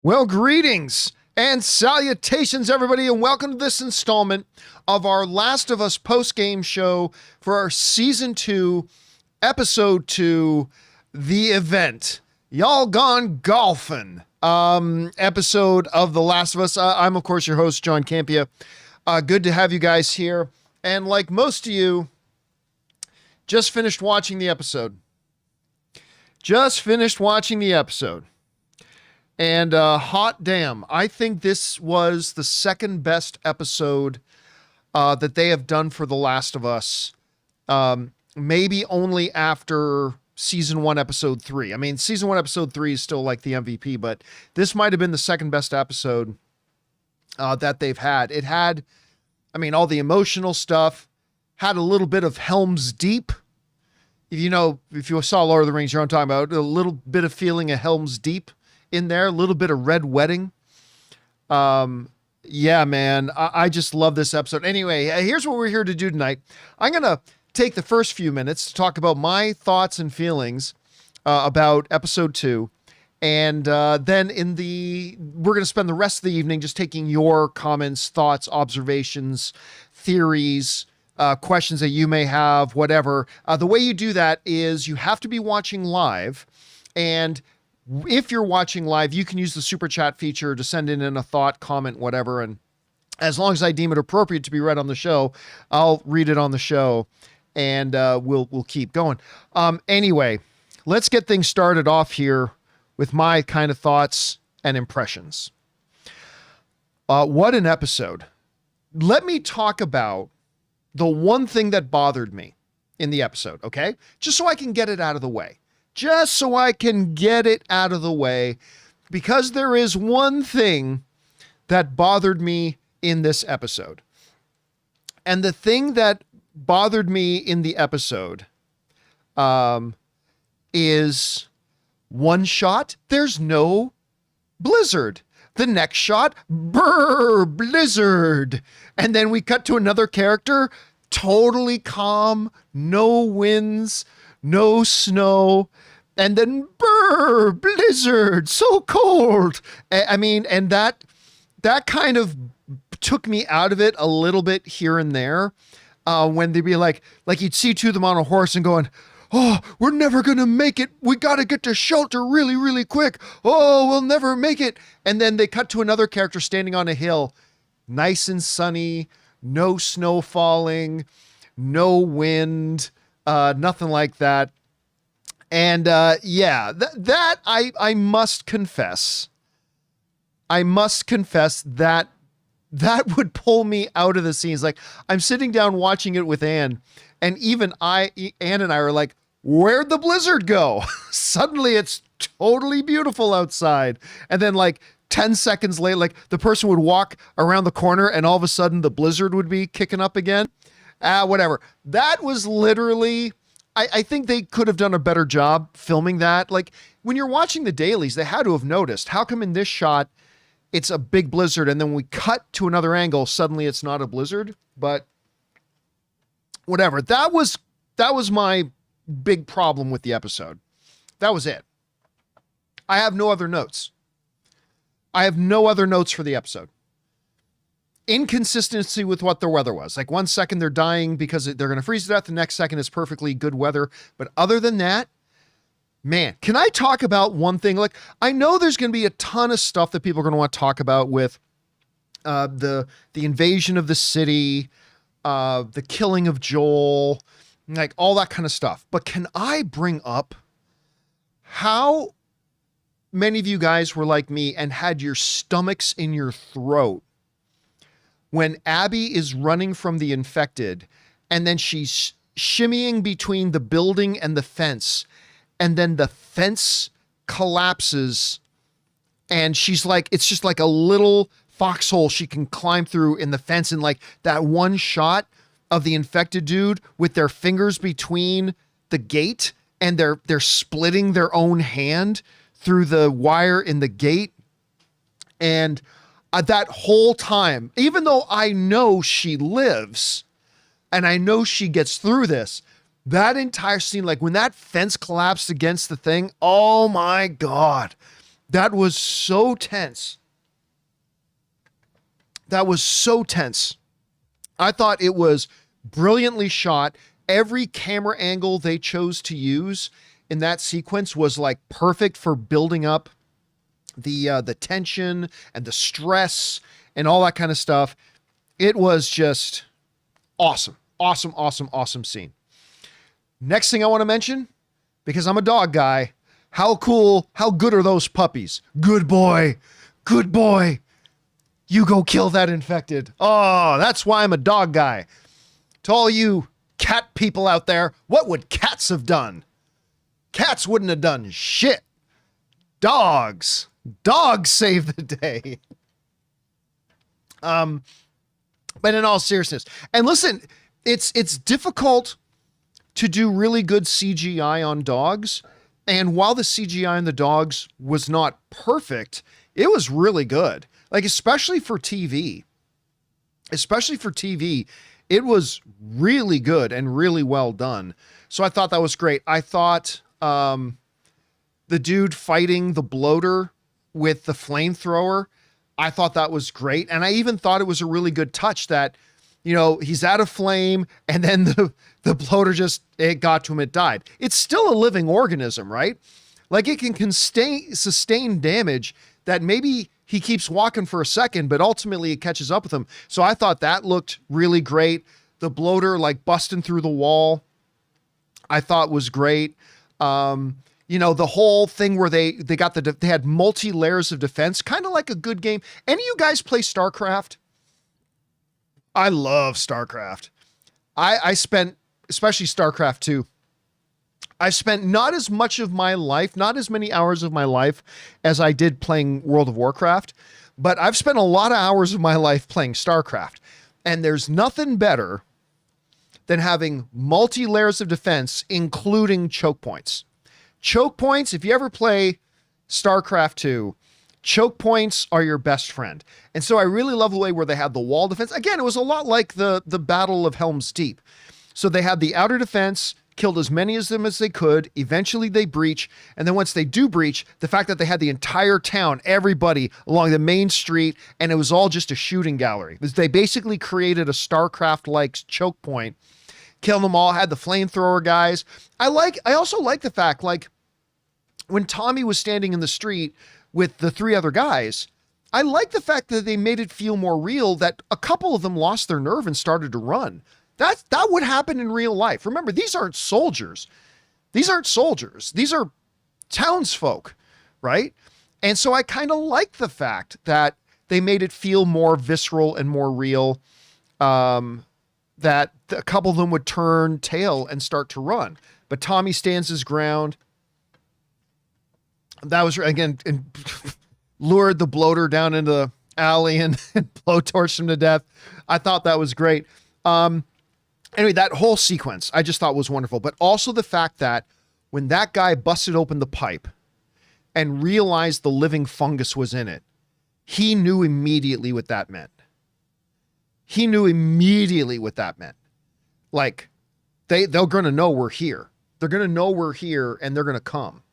Well, greetings and salutations, everybody, and welcome to this installment of our Last of Us post-game show for our Season 2, Episode 2, The Event. Y'all Gone Golfing episode of The Last of Us. I'm, of course, your host, John Campea. Good to have you guys here. And like most of you, just finished watching the episode. And hot damn, I think this was the second best episode that they have done for The Last of Us. Maybe only after Season 1, Episode 3. I mean, Season 1, Episode 3 is still like the MVP, but this might have been the second best episode that they've had. It had, I mean, all the emotional stuff, had a little bit of Helm's Deep. If you saw Lord of the Rings, you're on talking about a little bit of feeling of Helm's Deep in there, a little bit of Red Wedding. Yeah, man, I just love this episode. Anyway, here's what we're here to do tonight. I'm going to take the first few minutes to talk about my thoughts and feelings about episode 2. And then we're going to spend the rest of the evening just taking your comments, thoughts, observations, theories, questions that you may have, whatever. The way you do that is you have to be watching live, and if you're watching live, you can use the super chat feature to send in a thought, comment, whatever. And as long as I deem it appropriate to be read on the show, I'll read it on the show, and we'll keep going. Anyway, let's get things started off here with my kind of thoughts and impressions. What an episode. Let me talk about the one thing that bothered me in the episode, okay? Just so I can get it out of the way. Because there is one thing that bothered me in this episode. And the thing that bothered me in the episode is one shot, there's no blizzard. The next shot, brrr, blizzard. And then we cut to another character, totally calm, no winds, no snow, and then brrr, blizzard, so cold. I mean, and that kind of took me out of it a little bit here and there. When they'd be like you'd see two of them on a horse and going, oh, we're never going to make it. We got to get to shelter really, really quick. Oh, we'll never make it. And then they cut to another character standing on a hill, nice and sunny, no snow falling, no wind, nothing like that. And yeah, that I must confess that would pull me out of the scenes. Like, I'm sitting down watching it with Anne, and even Anne and I are like, where'd the blizzard go? Suddenly it's totally beautiful outside. And then like 10 seconds later, like the person would walk around the corner and all of a sudden the blizzard would be kicking up again. Whatever. That was literally, I think they could have done a better job filming that. Like, when you're watching the dailies, they had to have noticed, how come in this shot it's a big blizzard, and then we cut to another angle, suddenly it's not a blizzard? But whatever. That was my big problem with the episode. That was it. I have no other notes. For the episode. Inconsistency with what the weather was. Like, one second they're dying because they're going to freeze to death. The next second is perfectly good weather. But other than that, man, can I talk about one thing? Like, I know there's going to be a ton of stuff that people are going to want to talk about with the invasion of the city, the killing of Joel, like all that kind of stuff. But can I bring up how many of you guys were like me and had your stomachs in your throat when Abby is running from the infected, and then she's shimmying between the building and the fence, and then the fence collapses, and she's like, it's just like a little foxhole she can climb through in the fence, and like that one shot of the infected dude with their fingers between the gate, and they're splitting their own hand through the wire in the gate. And that whole time, even though I know she lives and I know she gets through this, that entire scene, like when that fence collapsed against the thing, oh my God, That was so tense. That was so tense. I thought it was brilliantly shot. Every camera angle they chose to use in that sequence was like perfect for building up the tension and the stress and all that kind of stuff. It was just awesome. Awesome scene. Next thing I want to mention, because I'm a dog guy, how good are those puppies? Good boy. You go kill that infected. Oh, that's why I'm a dog guy. To all you cat people out there, what would cats have done? Cats wouldn't have done shit. Dogs save the day. But in all seriousness, and listen, it's difficult to do really good CGI on dogs. And while the CGI on the dogs was not perfect, it was really good. Like, especially for TV, it was really good and really well done. So I thought that was great. I thought, the dude fighting the bloater with the flamethrower, I thought that was great. And I even thought it was a really good touch that, he's out of flame and then the bloater it got to him, it died. It's still a living organism, right? Like, it can sustain damage that maybe he keeps walking for a second, but ultimately it catches up with him. So I thought that looked really great. The bloater like busting through the wall, I thought was great. The whole thing where they had multi layers of defense, kind of like a good game. Any of you guys play StarCraft? I love StarCraft. I spent, especially StarCraft 2, I spent not as much of my life, not as many hours of my life as I did playing World of Warcraft, but I've spent a lot of hours of my life playing StarCraft. And there's nothing better than having multi layers of defense, including choke points. Choke points, if you ever play StarCraft 2, choke points are your best friend. And so I really love the way where they had the wall defense. Again, it was a lot like the Battle of Helm's Deep. So they had the outer defense, killed as many of them as they could. Eventually they breach. And then once they do breach, the fact that they had the entire town, everybody along the main street, and it was all just a shooting gallery. They basically created a StarCraft-like choke point, killed them all, had the flamethrower guys. I also like the fact, like, when Tommy was standing in the street with the three other guys, I like the fact that they made it feel more real, that a couple of them lost their nerve and started to run. That would happen in real life. Remember, these aren't soldiers. These are townsfolk, right? And so I kind of like the fact that they made it feel more visceral and more real, that a couple of them would turn tail and start to run. But Tommy stands his ground. That was, again, and lured the bloater down into the alley and blowtorched him to death. I thought that was great. Anyway, that whole sequence I just thought was wonderful. But also the fact that when that guy busted open the pipe and realized the living fungus was in it, he knew immediately what that meant. Like, they're going to know we're here. They're going to know we're here and they're going to come.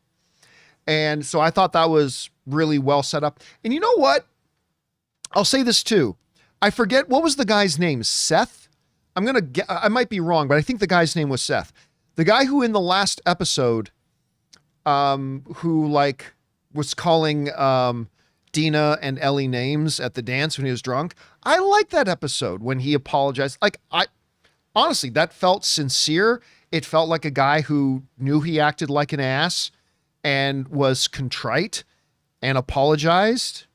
And so I thought that was really well set up. And you know what? I'll say this too. I forget, what was the guy's name? Seth? I might be wrong, but I think the guy's name was Seth. The guy who in the last episode, who like was calling, Dina and Ellie names at the dance when he was drunk. I like that episode when he apologized. Like, honestly, that felt sincere. It felt like a guy who knew he acted like an ass and was contrite and apologized.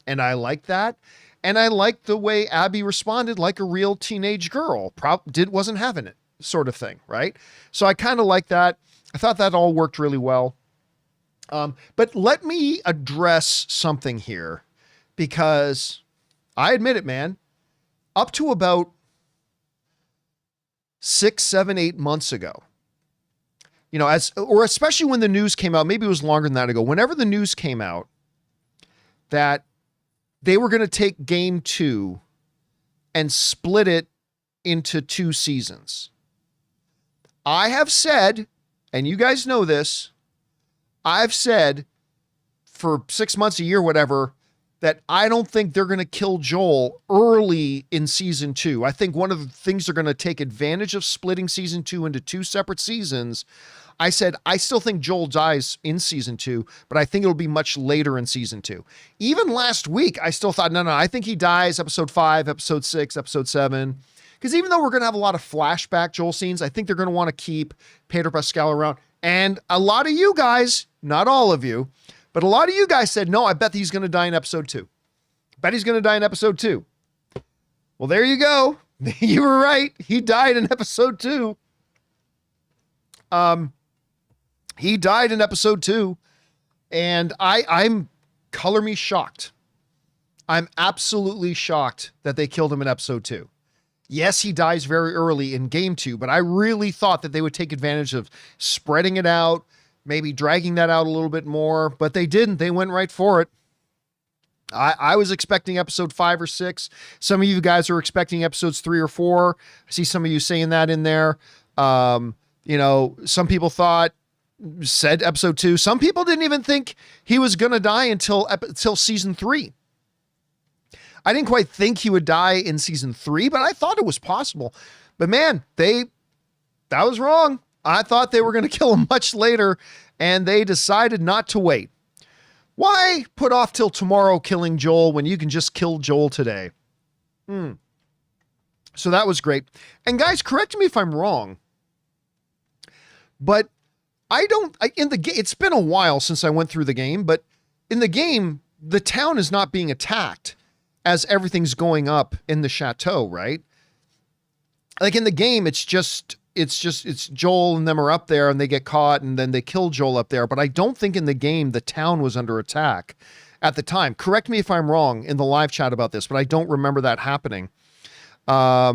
And I like that. And I liked the way Abby responded like a real teenage girl. Wasn't having it, sort of thing, right? So I kind of like that. I thought that all worked really well. But let me address something here, because I admit it, man, up to about 6, 7, 8 months ago, especially when the news came out, maybe it was longer than that ago, whenever the news came out that they were going to take game 2 and split it into 2 seasons. I have said, and you guys know this, I've said for 6 months, a year, whatever, that I don't think they're going to kill Joel early in season 2. I think one of the things they're going to take advantage of splitting season 2 into 2 separate seasons. I said, I still think Joel dies in season 2, but I think it'll be much later in season 2. Even last week, I still thought, no, I think he dies episode 5, episode 6, episode 7. Because even though we're going to have a lot of flashback Joel scenes, I think they're going to want to keep Pedro Pascal around. And a lot of you guys, not all of you, but a lot of you guys said, no, I bet he's going to die in episode 2. Bet he's going to die in episode 2. Well, there you go. You were right. He died in episode 2. He died in episode 2. And I'm color me shocked. I'm absolutely shocked that they killed him in episode 2. Yes, he dies very early in game 2, but I really thought that they would take advantage of spreading it out, maybe dragging that out a little bit more, but they didn't. They went right for it. I was expecting episode 5 or 6. Some of you guys are expecting episodes 3 or 4. I see some of you saying that in there. Some people said episode 2. Some people didn't even think he was going to die until season 3. I didn't quite think he would die in season 3, but I thought it was possible. But man, that was wrong. I thought they were going to kill him much later, and they decided not to wait. Why put off till tomorrow killing Joel when you can just kill Joel today? So that was great. And guys, correct me if I'm wrong, but it's been a while since I went through the game, but in the game, the town is not being attacked as everything's going up in the chateau, right? Like in the game, it's Joel and them are up there and they get caught and then they kill Joel up there. But I don't think in the game, the town was under attack at the time. Correct me if I'm wrong in the live chat about this, but I don't remember that happening. Yeah,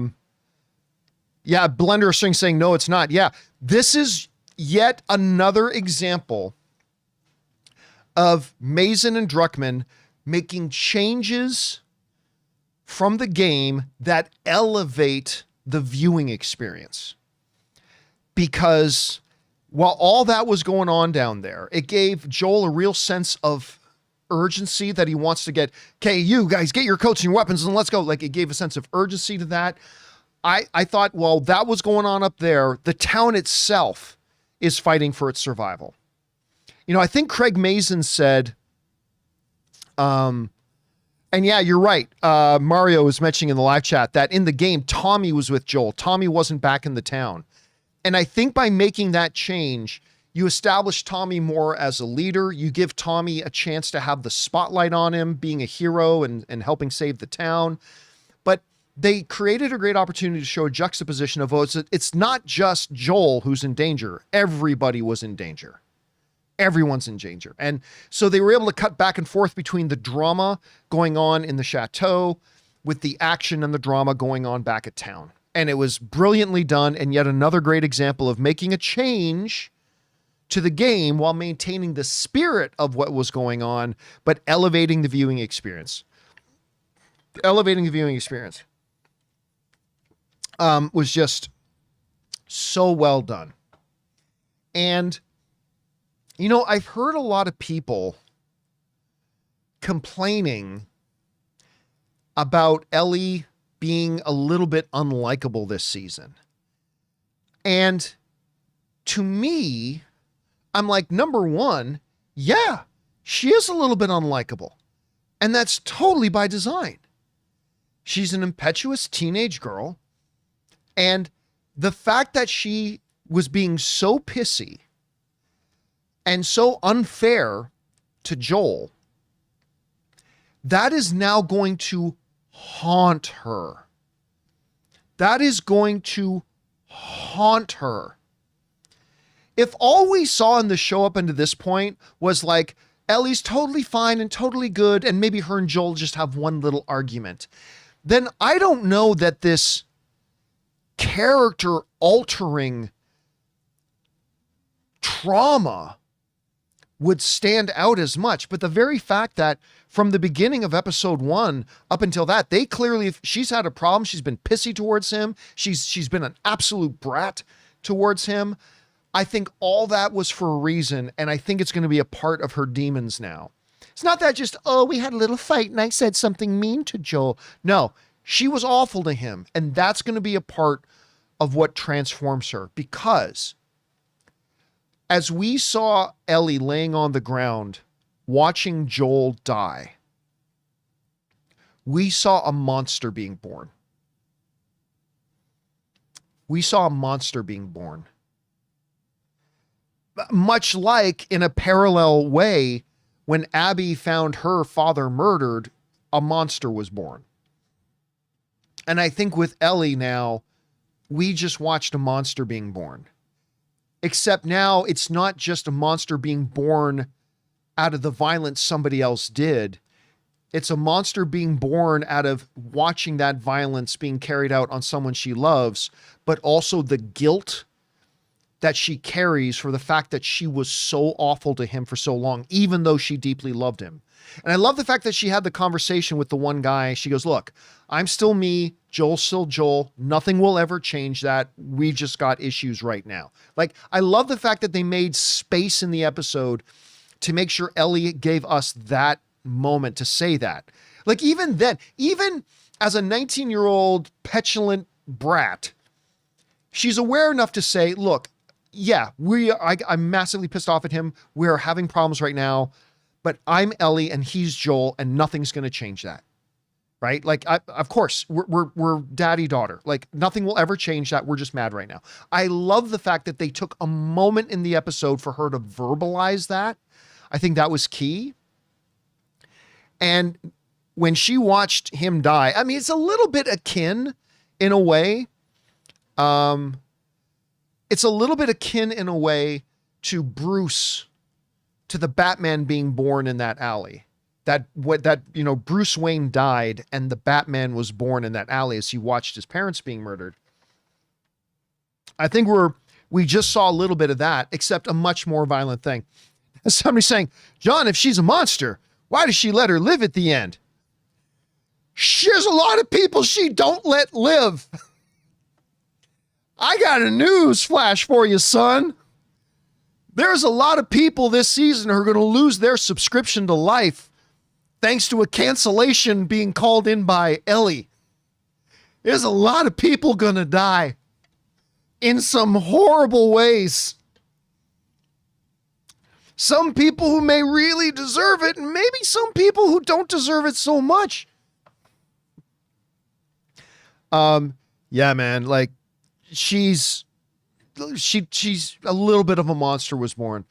Blender String saying, no, it's not. Yeah, this is yet another example of Mazin and Druckmann making changes from the game that elevate the viewing experience. Because while all that was going on down there, it gave Joel a real sense of urgency that he wants to get, okay, you guys get your coats and your weapons and let's go. Like it gave a sense of urgency to that. I thought, well, that was going on up there. The town itself is fighting for its survival. I think Craig Mazin said, and yeah, you're right. Mario was mentioning in the live chat that in the game, Tommy was with Joel. Tommy wasn't back in the town. And I think by making that change, you establish Tommy more as a leader. You give Tommy a chance to have the spotlight on him, being a hero and helping save the town. But they created a great opportunity to show a juxtaposition of, it's not just Joel who's in danger. Everybody was in danger. Everyone's in danger. And so they were able to cut back and forth between the drama going on in the chateau with the action and the drama going on back at town. And it was brilliantly done. And yet another great example of making a change to the game while maintaining the spirit of what was going on, but elevating the viewing experience. Elevating the viewing experience was just so well done. And I've heard a lot of people complaining about Ellie being a little bit unlikable this season. And to me, I'm like, number one, yeah, she is a little bit unlikable. And that's totally by design. She's an impetuous teenage girl. And the fact that she was being so pissy and so unfair to Joel, that is now going to haunt her. That is going to haunt her. If all we saw in the show up until this point was like, Ellie's totally fine and totally good, and maybe her and Joel just have one little argument, then I don't know that this character altering trauma would stand out as much. But the very fact that from the beginning of episode 1 up until that, they clearly, she's had a problem. She's been pissy towards him. She's been an absolute brat towards him. I think all that was for a reason. And I think it's going to be a part of her demons now. It's not that just, oh, we had a little fight and I said something mean to Joel. No, she was awful to him. And that's going to be a part of what transforms her, because as we saw Ellie laying on the ground, watching Joel die, we saw a monster being born. We saw a monster being born. Much like in a parallel way, when Abby found her father murdered, a monster was born. And I think with Ellie now, we just watched a monster being born. Except now it's not just a monster being born out of the violence somebody else did. It's a monster being born out of watching that violence being carried out on someone she loves, but also the guilt that she carries for the fact that she was so awful to him for so long, even though she deeply loved him. And I love the fact that she had the conversation with the one guy. She goes, look, I'm still me. Joel's still Joel. Nothing will ever change that. We just got issues right now. Like, I love the fact that they made space in the episode to make sure Ellie gave us that moment to say that. Like, even then, even as a 19-year-old petulant brat, she's aware enough to say, look, yeah, I'm massively pissed off at him. We're having problems right now, but I'm Ellie and he's Joel and nothing's going to change that. Right? Like, of course, we're daddy-daughter. Like, nothing will ever change that. We're just mad right now. I love the fact that they took a moment in the episode for her to verbalize that. I think that was key. And when she watched him die, I mean, it's a little bit akin in a way. It's a little bit akin in a way to Bruce, to the Batman being born in that alley. Bruce Wayne died and the Batman was born in that alley as he watched his parents being murdered. I think we just saw a little bit of that, except a much more violent thing. Somebody saying, John, if she's a monster, why does she let her live at the end? There's a lot of people she don't let live. I got a news flash for you, son. There's a lot of people this season who are going to lose their subscription to Life thanks to a cancellation being called in by Ellie. There's a lot of people going to die in some horrible ways. Some people who may really deserve it, and maybe some people who don't deserve it so much. Yeah, man, like she's a little bit of a monster was born.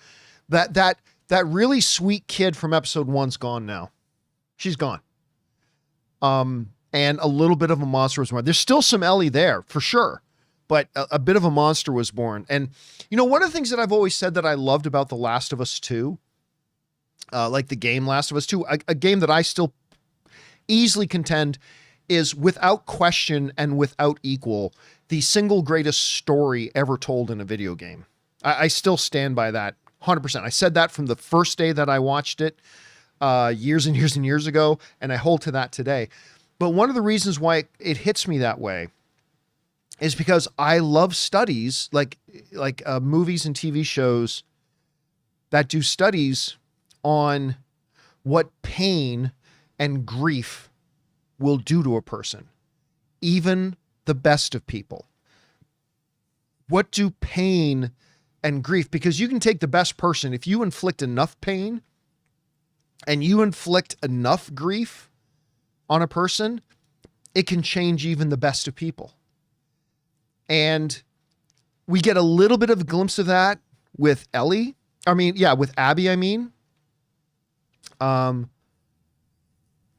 That really sweet kid from episode 1's gone now. She's gone. And a little bit of a monster was born. There's still some Ellie there for sure, but a bit of a monster was born. And, one of the things that I've always said that I loved about The Last of Us 2, like the game Last of Us 2, a game that I still easily contend is without question and without equal, the single greatest story ever told in a video game. I still stand by that 100%. I said that from the first day that I watched it years and years and years ago, and I hold to that today. But one of the reasons why it hits me that way is because I love studies like movies and TV shows that do studies on what pain and grief will do to a person, even the best of people. What do pain and grief, because you can take the best person, if you inflict enough pain and you inflict enough grief on a person, it can change even the best of people. And we get a little bit of a glimpse of that with Ellie. With Abby,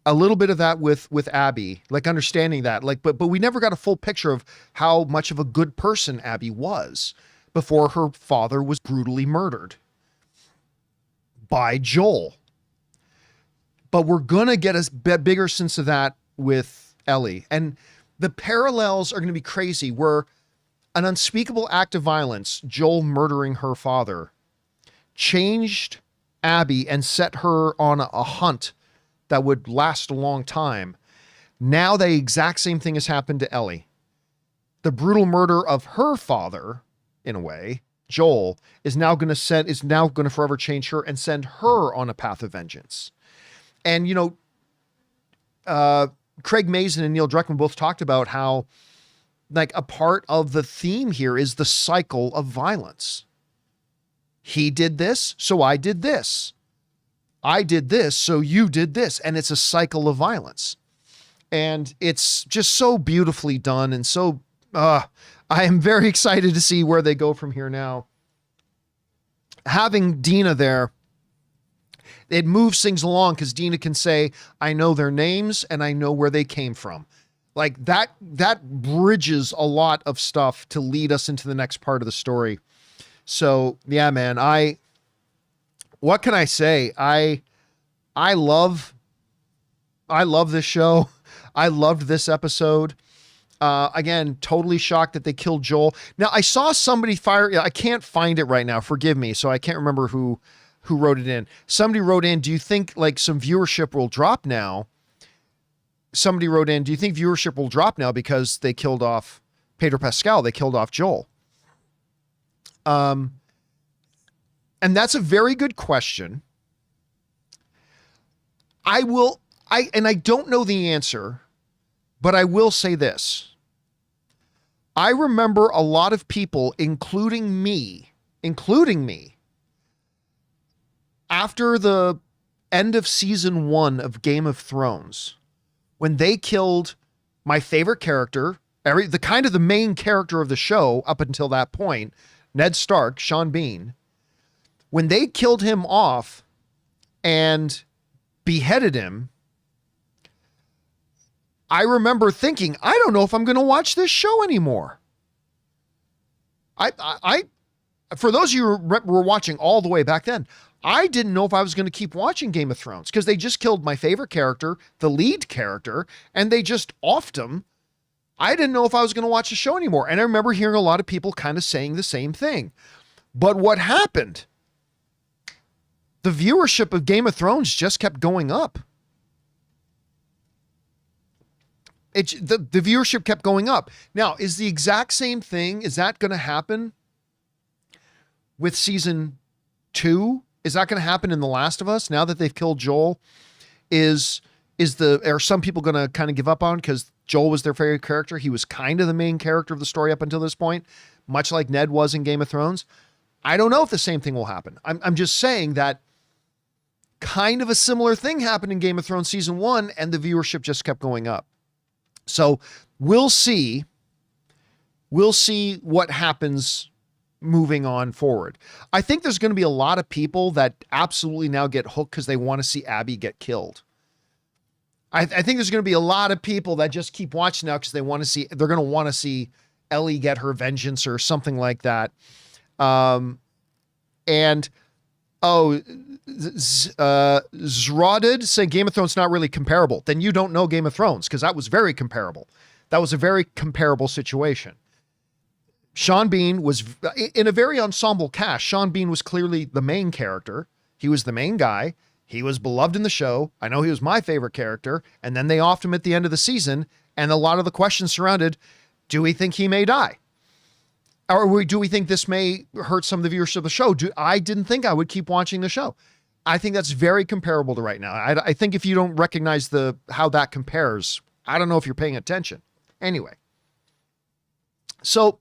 a little bit of that with Abby, like understanding that, but we never got a full picture of how much of a good person Abby was before her father was brutally murdered by Joel. But we're going to get a bigger sense of that with Ellie. And the parallels are going to be crazy, where an unspeakable act of violence, Joel murdering her father, changed Abby and set her on a hunt that would last a long time. Now the exact same thing has happened to Ellie. The brutal murder of her father, in a way, Joel, is now going to forever change her and send her on a path of vengeance. And, Craig Mazin and Neil Druckmann both talked about how, like, a part of the theme here is the cycle of violence. He did this, so I did this. I did this, so you did this. And it's a cycle of violence. And it's just so beautifully done. And so I am very excited to see where they go from here now. Having Dina there, it moves things along because Dina can say, I know their names and I know where they came from. Like that bridges a lot of stuff to lead us into the next part of the story. So yeah, man, what can I say? I love this show. I loved this episode. Again, totally shocked that they killed Joel. Now I saw somebody fire. I can't find it right now. Forgive me. So I can't remember who wrote it in. Somebody wrote in, do you think like some viewership will drop now? Somebody wrote in, do you think viewership will drop now because they killed off Pedro Pascal? They killed off Joel. And that's a very good question. I don't know the answer, but I will say this. I remember a lot of people, including me, after the end of season 1 of Game of Thrones, when they killed my favorite character, the main character of the show up until that point, Ned Stark, Sean Bean, when they killed him off and beheaded him, I remember thinking, I don't know if I'm going to watch this show anymore. For those of you who were watching all the way back then, I didn't know if I was going to keep watching Game of Thrones because they just killed my favorite character, the lead character, and they just offed him. I didn't know if I was going to watch the show anymore. And I remember hearing a lot of people kind of saying the same thing. But what happened? The viewership of Game of Thrones just kept going up. The viewership kept going up. Now, is the exact same thing? Is that going to happen with season 2? Is that going to happen in The Last of Us now that they've killed Joel? Are some people going to kind of give up on because Joel was their favorite character? He was kind of the main character of the story up until this point, much like Ned was in Game of Thrones. I don't know if the same thing will happen. I'm just saying that kind of a similar thing happened in Game of Thrones season 1, and the viewership just kept going up. So we'll see what happens moving on forward. I think there's going to be a lot of people that absolutely now get hooked because they want to see Abby get killed. I think there's going to be a lot of people that just keep watching now because they're going to want to see Ellie get her vengeance or something like that. Zrodid saying Game of Thrones not really comparable. Then you don't know Game of Thrones because that was very comparable. That was a very comparable situation. Sean Bean was in a very ensemble cast. Sean Bean was clearly the main character. He was the main guy. He was beloved in the show. I know he was my favorite character. And then they offed him at the end of the season. And a lot of the questions surrounded, do we think he may die? Or do we think this may hurt some of the viewership of the show? I didn't think I would keep watching the show. I think that's very comparable to right now. I think if you don't recognize how that compares, I don't know if you're paying attention. Anyway. So,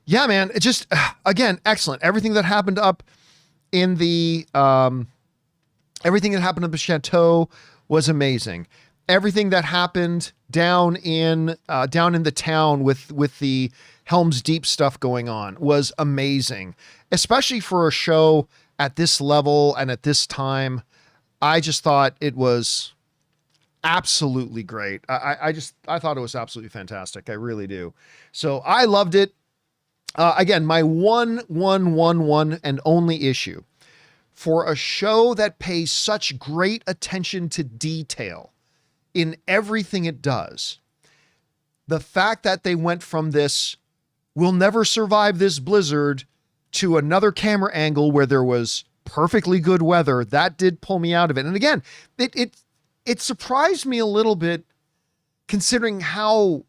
yeah, man, it just, again, excellent. Everything that happened up in the chateau was amazing. Everything that happened down in the town with the Helm's Deep stuff going on was amazing, especially for a show at this level and at this time. I just thought it was absolutely great. I thought it was absolutely fantastic. I really do. So I loved it. Again, my one and only issue for a show that pays such great attention to detail in everything it does, the fact that they went from this, we'll never survive this blizzard, to another camera angle where there was perfectly good weather, that did pull me out of it. And again, it surprised me a little bit considering how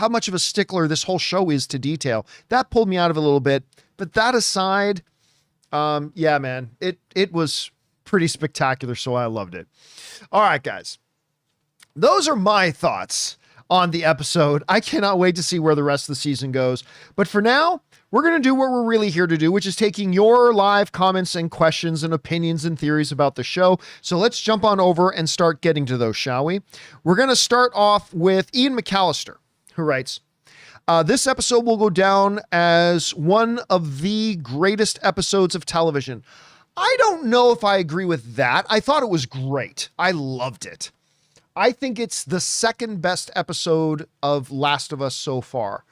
much of a stickler this whole show is to detail. That pulled me out of it a little bit. But that aside, yeah, man, it was pretty spectacular, so I loved it. All right, guys. Those are my thoughts on the episode. I cannot wait to see where the rest of the season goes. But for now, we're going to do what we're really here to do, which is taking your live comments and questions and opinions and theories about the show. So let's jump on over and start getting to those, shall we? We're going to start off with Ian McAllister, who writes, this episode will go down as one of the greatest episodes of television. I don't know if I agree with that. I thought it was great. I loved it. I think it's the second best episode of Last of Us so far.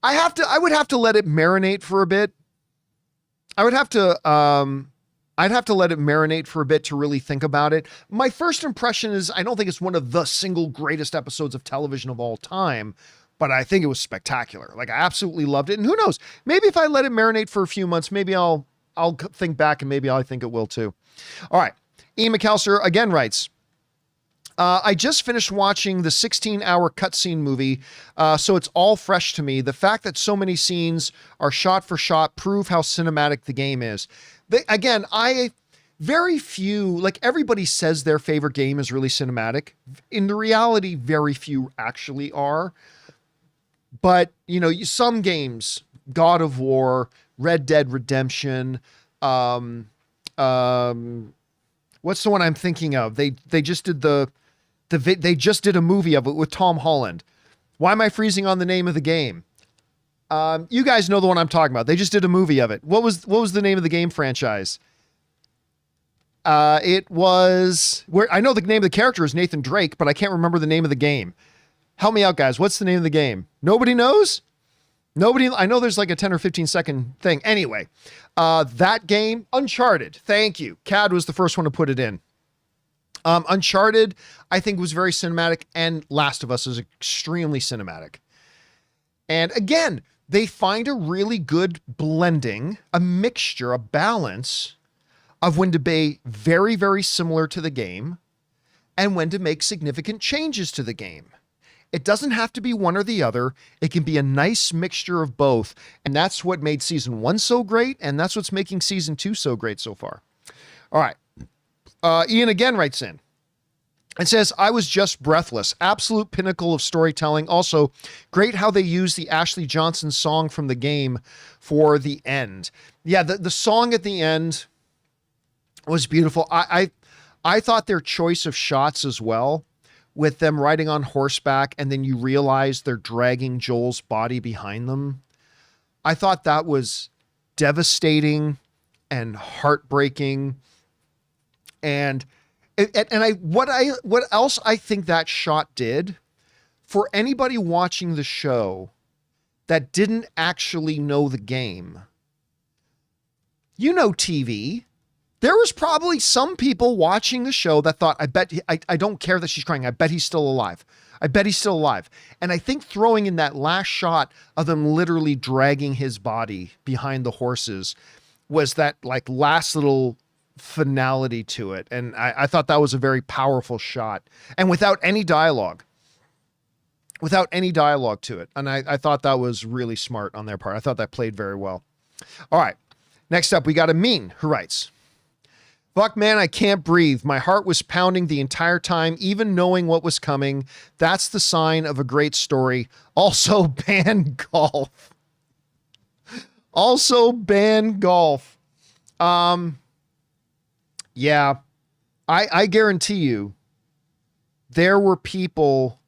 I would have to let it marinate for a bit. I'd have to let it marinate for a bit to really think about it. My first impression is I don't think it's one of the single greatest episodes of television of all time, but I think it was spectacular. Like, I absolutely loved it. And who knows, maybe if I let it marinate for a few months, maybe I'll think back and maybe I think it will too. All right. Ian McAllister again writes, I just finished watching the 16-hour cutscene movie, so it's all fresh to me. The fact that so many scenes are shot for shot prove how cinematic the game is. Very few, like everybody says their favorite game is really cinematic. In the reality, very few actually are. But, you know, some games, God of War, Red Dead Redemption, what's the one I'm thinking of? They just did they just did a movie of it with Tom Holland. Why am I freezing on the name of the game? You guys know the one I'm talking about. They just did a movie of it. What was the name of the game franchise? It was where I know the name of the character is Nathan Drake, but I can't remember the name of the game. Help me out, guys. What's the name of the game? Nobody knows? I know there's like a 10 or 15 second thing. Anyway, that game, Uncharted. Thank you. CAD was the first one to put it in. Uncharted, I think, was very cinematic, and Last of Us is extremely cinematic. And again, they find a really good blending, a mixture, a balance of when to be very, very similar to the game and when to make significant changes to the game. It doesn't have to be one or the other. It can be a nice mixture of both. And that's what made season 1 so great. And that's what's making season 2 so great so far. All right. Ian again writes in and says, I was just breathless. Absolute pinnacle of storytelling. Also, great how they used the Ashley Johnson song from the game for the end. Yeah, the song at the end was beautiful. I thought their choice of shots as well, with them riding on horseback and then you realize they're dragging Joel's body behind them. I thought that was devastating and heartbreaking. And what else I think that shot did for anybody watching the show that didn't actually know the game. You know, TV. There was probably some people watching the show that thought, I don't care that she's crying. I bet he's still alive. I bet he's still alive. And I think throwing in that last shot of them literally dragging his body behind the horses was that like last little finality to it. And I thought that was a very powerful shot, and without any dialogue to it. And I thought that was really smart on their part. I thought that played very well. All right. Next up, we got Amin, who writes, fuck, man, I can't breathe. My heart was pounding the entire time, even knowing what was coming. That's the sign of a great story. Also, ban golf. Yeah, I guarantee you there were people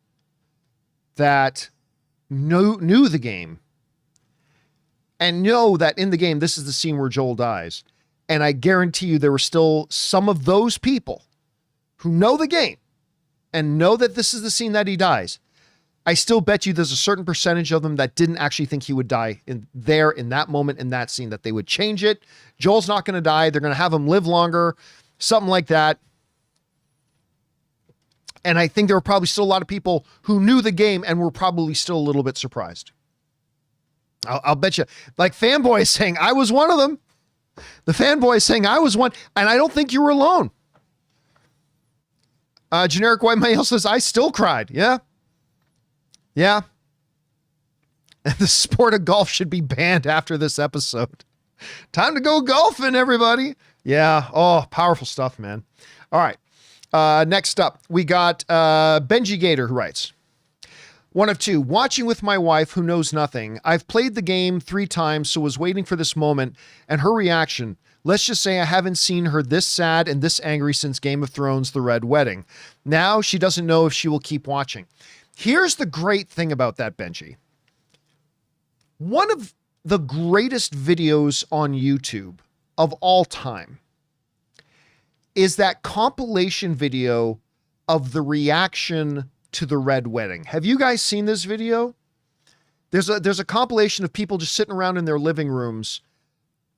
that knew the game and know that in the game, this is the scene where Joel dies. And I guarantee you there were still some of those people who know the game and know that this is the scene that he dies. I still bet you there's a certain percentage of them that didn't actually think he would die in that moment, in that scene, that they would change it. Joel's not going to die. They're going to have him live longer, something like that. And I think there were probably still a lot of people who knew the game and were probably still a little bit surprised. I'll bet you, like fanboys saying, I was one of them. The fanboy saying I was one, and I don't think you were alone. Generic White Male says, I still cried. Yeah. The sport of golf should be banned after this episode. Time to go golfing, everybody. Yeah. Oh, powerful stuff, man. All right. Next up, we got Benji Gator, who writes, one of two, watching with my wife who knows nothing. I've played the game 3 times, so was waiting for this moment and her reaction. Let's just say I haven't seen her this sad and this angry since Game of Thrones, The Red Wedding. Now she doesn't know if she will keep watching. Here's the great thing about that, Benji. One of the greatest videos on YouTube of all time is that compilation video of the reaction to The Red Wedding. Have you guys seen this video? There's a compilation of people just sitting around in their living rooms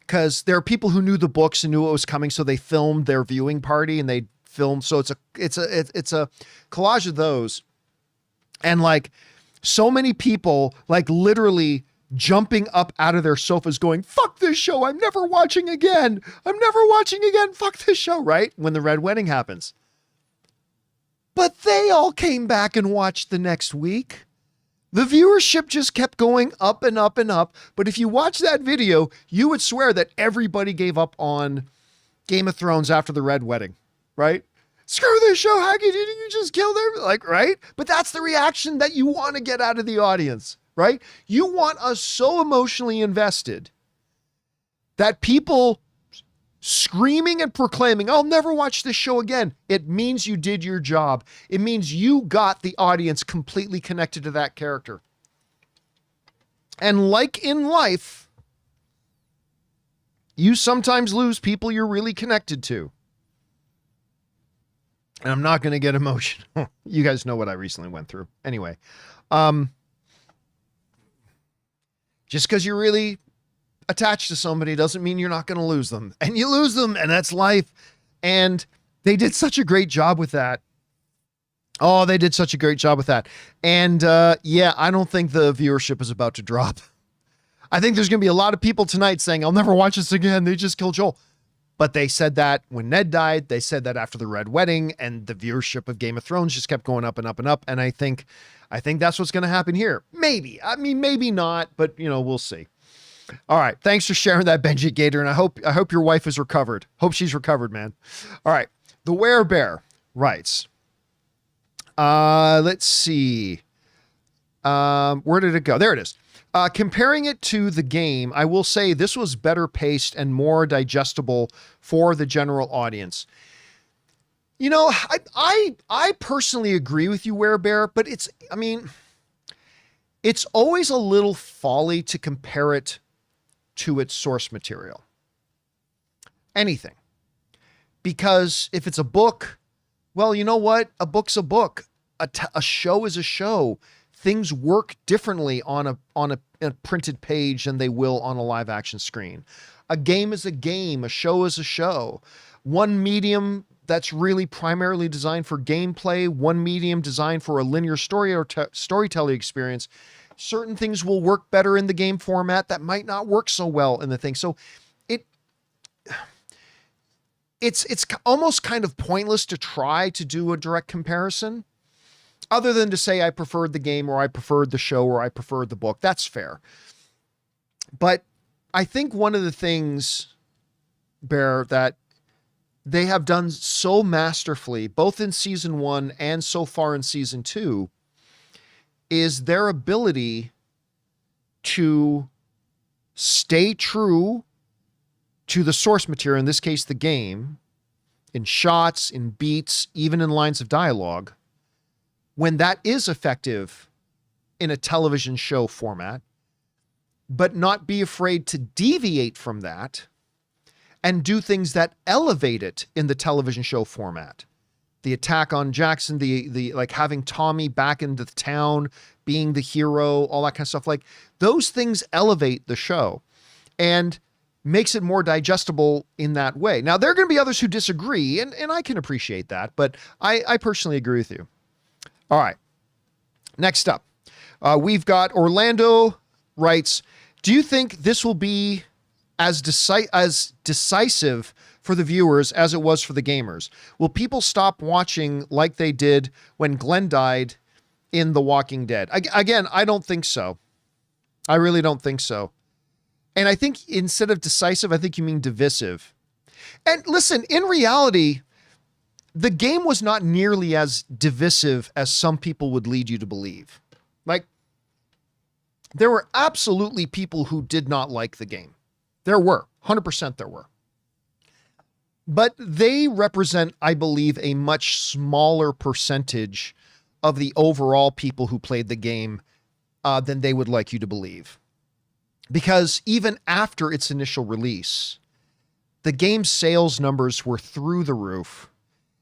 because there are people who knew the books and knew what was coming, so they filmed their viewing party and they filmed. So it's a collage of those, and like so many people like literally jumping up out of their sofas going, fuck this show, I'm never watching again. I'm never watching again. Fuck this show, right? When The Red Wedding happens. But they all came back and watched the next week. The viewership just kept going up and up and up. But if you watch that video, you would swear that everybody gave up on Game of Thrones after The Red Wedding, right? Screw this show, how did you just kill them? Like, right? But that's the reaction that you want to get out of the audience. Right? You want us so emotionally invested that people screaming and proclaiming, I'll never watch this show again. It means you did your job. It means you got the audience completely connected to that character. And like in life, you sometimes lose people you're really connected to. And I'm not going to get emotional. You guys know what I recently went through. Anyway, just because you're really attached to somebody doesn't mean you're not going to lose them. And you lose them, and that's life. And they did such a great job with that. Oh, they did such a great job with that. And yeah, I don't think the viewership is about to drop. I think there's going to be a lot of people tonight saying, I'll never watch this again. They just killed Joel. But they said that when Ned died. They said that after The Red Wedding, and the viewership of Game of Thrones just kept going up and up and up. And I think that's what's going to happen here. Maybe. I mean, maybe not, but you know, we'll see. All right. Thanks for sharing that, Benji Gator. And I hope your wife is recovered. Hope she's recovered, man. All right. The Werebear writes, let's see. Where did it go? There it is. Comparing it to the game, I will say this was better paced and more digestible for the general audience. You know, I personally agree with you, Werebear, but it's always a little folly to compare it to its source material. Anything. Because if it's a book, well, you know what? A book's a book. A show is a show. Things work differently on a printed page than they will on a live action screen. A game is a game. A show is a show. One medium that's really primarily designed for gameplay, one medium designed for a linear story or storytelling experience. Certain things will work better in the game format that might not work so well in the thing. So it's almost kind of pointless to try to do a direct comparison. Other than to say I preferred the game or I preferred the show or I preferred the book. That's fair. But I think one of the things, Bear, that they have done so masterfully, both in season 1 and so far in season 2, is their ability to stay true to the source material, in this case, the game, in shots, in beats, even in lines of dialogue, when that is effective in a television show format, but not be afraid to deviate from that and do things that elevate it in the television show format. The attack on Jackson, the like having Tommy back into the town, being the hero, all that kind of stuff. Like those things elevate the show and makes it more digestible in that way. Now, there are going to be others who disagree, and I can appreciate that, but I personally agree with you. All right. Next up, we've got Orlando writes, do you think this will be as decisive for the viewers as it was for the gamers? Will people stop watching like they did when Glenn died in The Walking Dead? Again, I don't think so. I really don't think so. And I think instead of decisive, I think you mean divisive. And listen, in reality, the game was not nearly as divisive as some people would lead you to believe. Like, there were absolutely people who did not like the game. There were, 100% there were. But they represent, I believe, a much smaller percentage of the overall people who played the game than they would like you to believe. Because even after its initial release, the game's sales numbers were through the roof.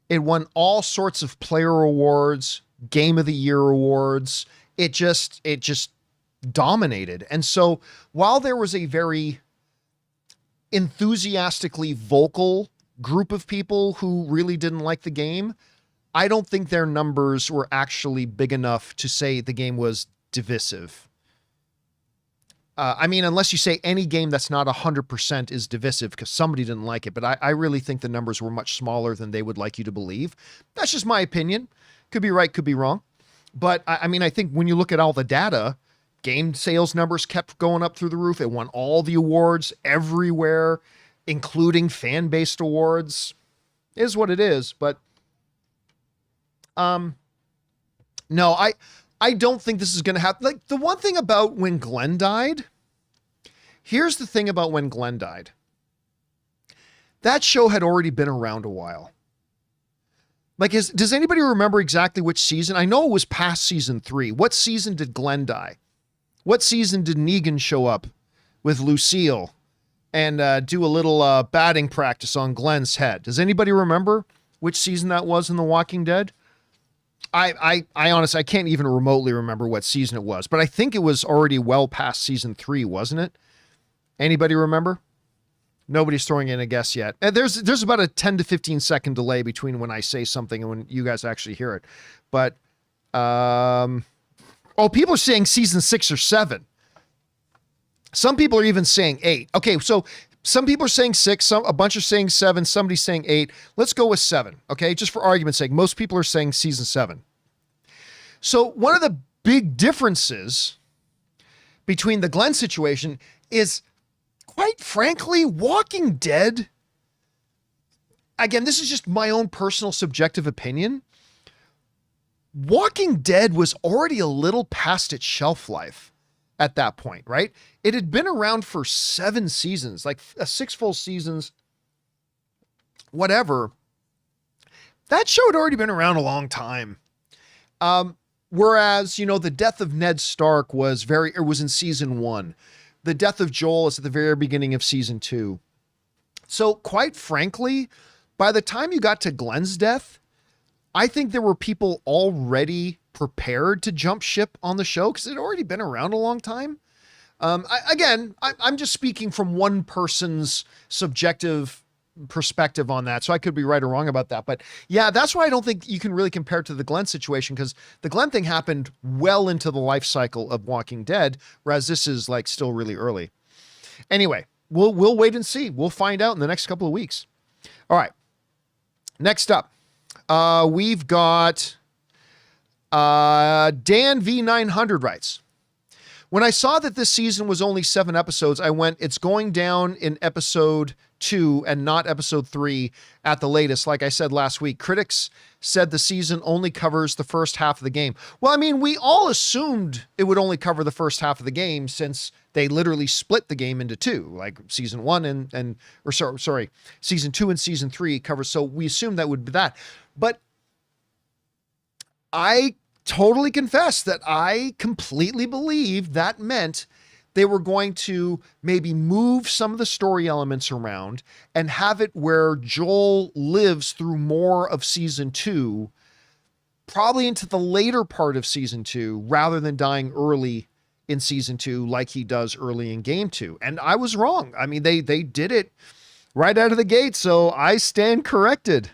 It won all sorts of player awards, Game of the Year awards. It just dominated. And so while there was a very enthusiastically vocal group of people who really didn't like the game, I don't think their numbers were actually big enough to say the game was divisive. I mean, unless you say any game that's not 100% is divisive because somebody didn't like it. But I really think the numbers were much smaller than they would like you to believe. That's just my opinion. Could be right, could be wrong. But I mean, I think when you look at all the data, game sales numbers kept going up through the roof. It won all the awards everywhere, including fan-based awards. It is what it is. But no, I don't think this is going to happen. Like, the one thing about when Glenn died, here's the thing about when Glenn died. That show had already been around a while. Like, does anybody remember exactly which season? I know it was past season 3. What season did Glenn die? What season did Negan show up with Lucille and do a little batting practice on Glenn's head? Does anybody remember which season that was in The Walking Dead? I honestly, I can't even remotely remember what season it was, but I think it was already well past season 3, wasn't it? Anybody remember? Nobody's throwing in a guess yet. And there's about a 10 to 15 second delay between when I say something and when you guys actually hear it. But, people are saying season 6 or 7. Some people are even saying 8. Okay, so some people are saying 6, a bunch are saying 7, somebody's saying 8. Let's go with 7, okay? Just for argument's sake, most people are saying season 7. So one of the big differences between the Glenn situation is, quite frankly, Walking Dead, again, this is just my own personal subjective opinion. Walking Dead was already a little past its shelf life at that point, right? It had been around for 7 seasons, like 6 full seasons, whatever. That show had already been around a long time. Whereas, the death of Ned Stark was in season 1. The death of Joel is at the very beginning of season 2. So quite frankly, by the time you got to Glenn's death, I think there were people already prepared to jump ship on the show because it had already been around a long time. I'm just speaking from one person's subjective perspective on that. So I could be right or wrong about that. But yeah, that's why I don't think you can really compare it to the Glenn situation, because the Glenn thing happened well into the life cycle of Walking Dead, whereas this is like still really early. Anyway, we'll wait and see. We'll find out in the next couple of weeks. All right. Next up, we've got Dan V900 writes, when I saw that this season was only 7 episodes, I went, it's going down in episode 2 and not episode 3 at the latest. Like I said last week, critics said the season only covers the first half of the game. Well, I mean, we all assumed it would only cover the first half of the game since they literally split the game into 2, like season 1 season 2 and season 3 covers. So we assumed that would be that. But I totally confess that I completely believed that meant they were going to maybe move some of the story elements around and have it where Joel lives through more of season 2, probably into the later part of season 2, rather than dying early in season 2 like he does early in game 2. And I was wrong. I mean, they did it right out of the gate. So I stand corrected.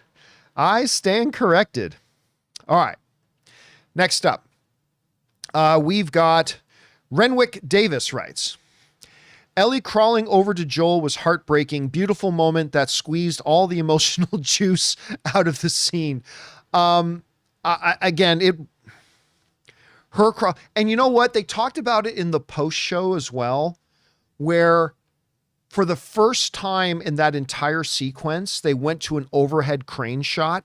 All right. Next up, we've got Renwick Davis writes, Ellie crawling over to Joel was heartbreaking. Beautiful moment that squeezed all the emotional juice out of the scene. And you know what? They talked about it in the post show as well, where for the first time in that entire sequence, they went to an overhead crane shot.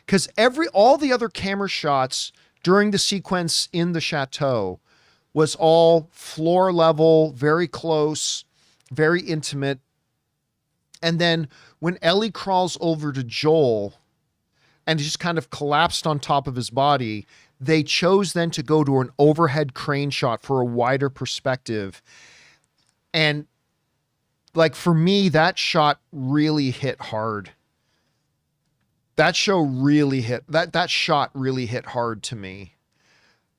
Because all the other camera shots during the sequence in the chateau was all floor level, very close, very intimate. And then when Ellie crawls over to Joel and just kind of collapsed on top of his body, they chose then to go to an overhead crane shot for a wider perspective. And like, for me, that shot really hit hard. That shot really hit hard to me.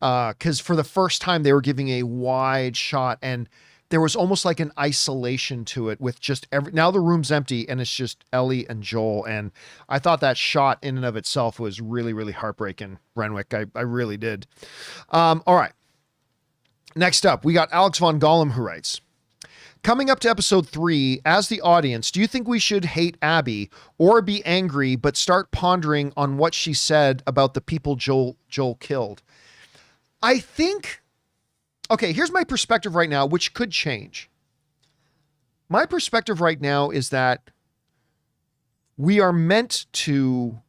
Because for the first time they were giving a wide shot, and there was almost like an isolation to it with just now the room's empty and it's just Ellie and Joel. And I thought that shot in and of itself was really, really heartbreaking, Renwick. I really did. All right. Next up, we got Alex Von Gollum, who writes, coming up to episode 3, as the audience, do you think we should hate Abby or be angry, but start pondering on what she said about the people Joel killed? I think, okay, here's my perspective right now, which could change. My perspective right now is that we are meant to,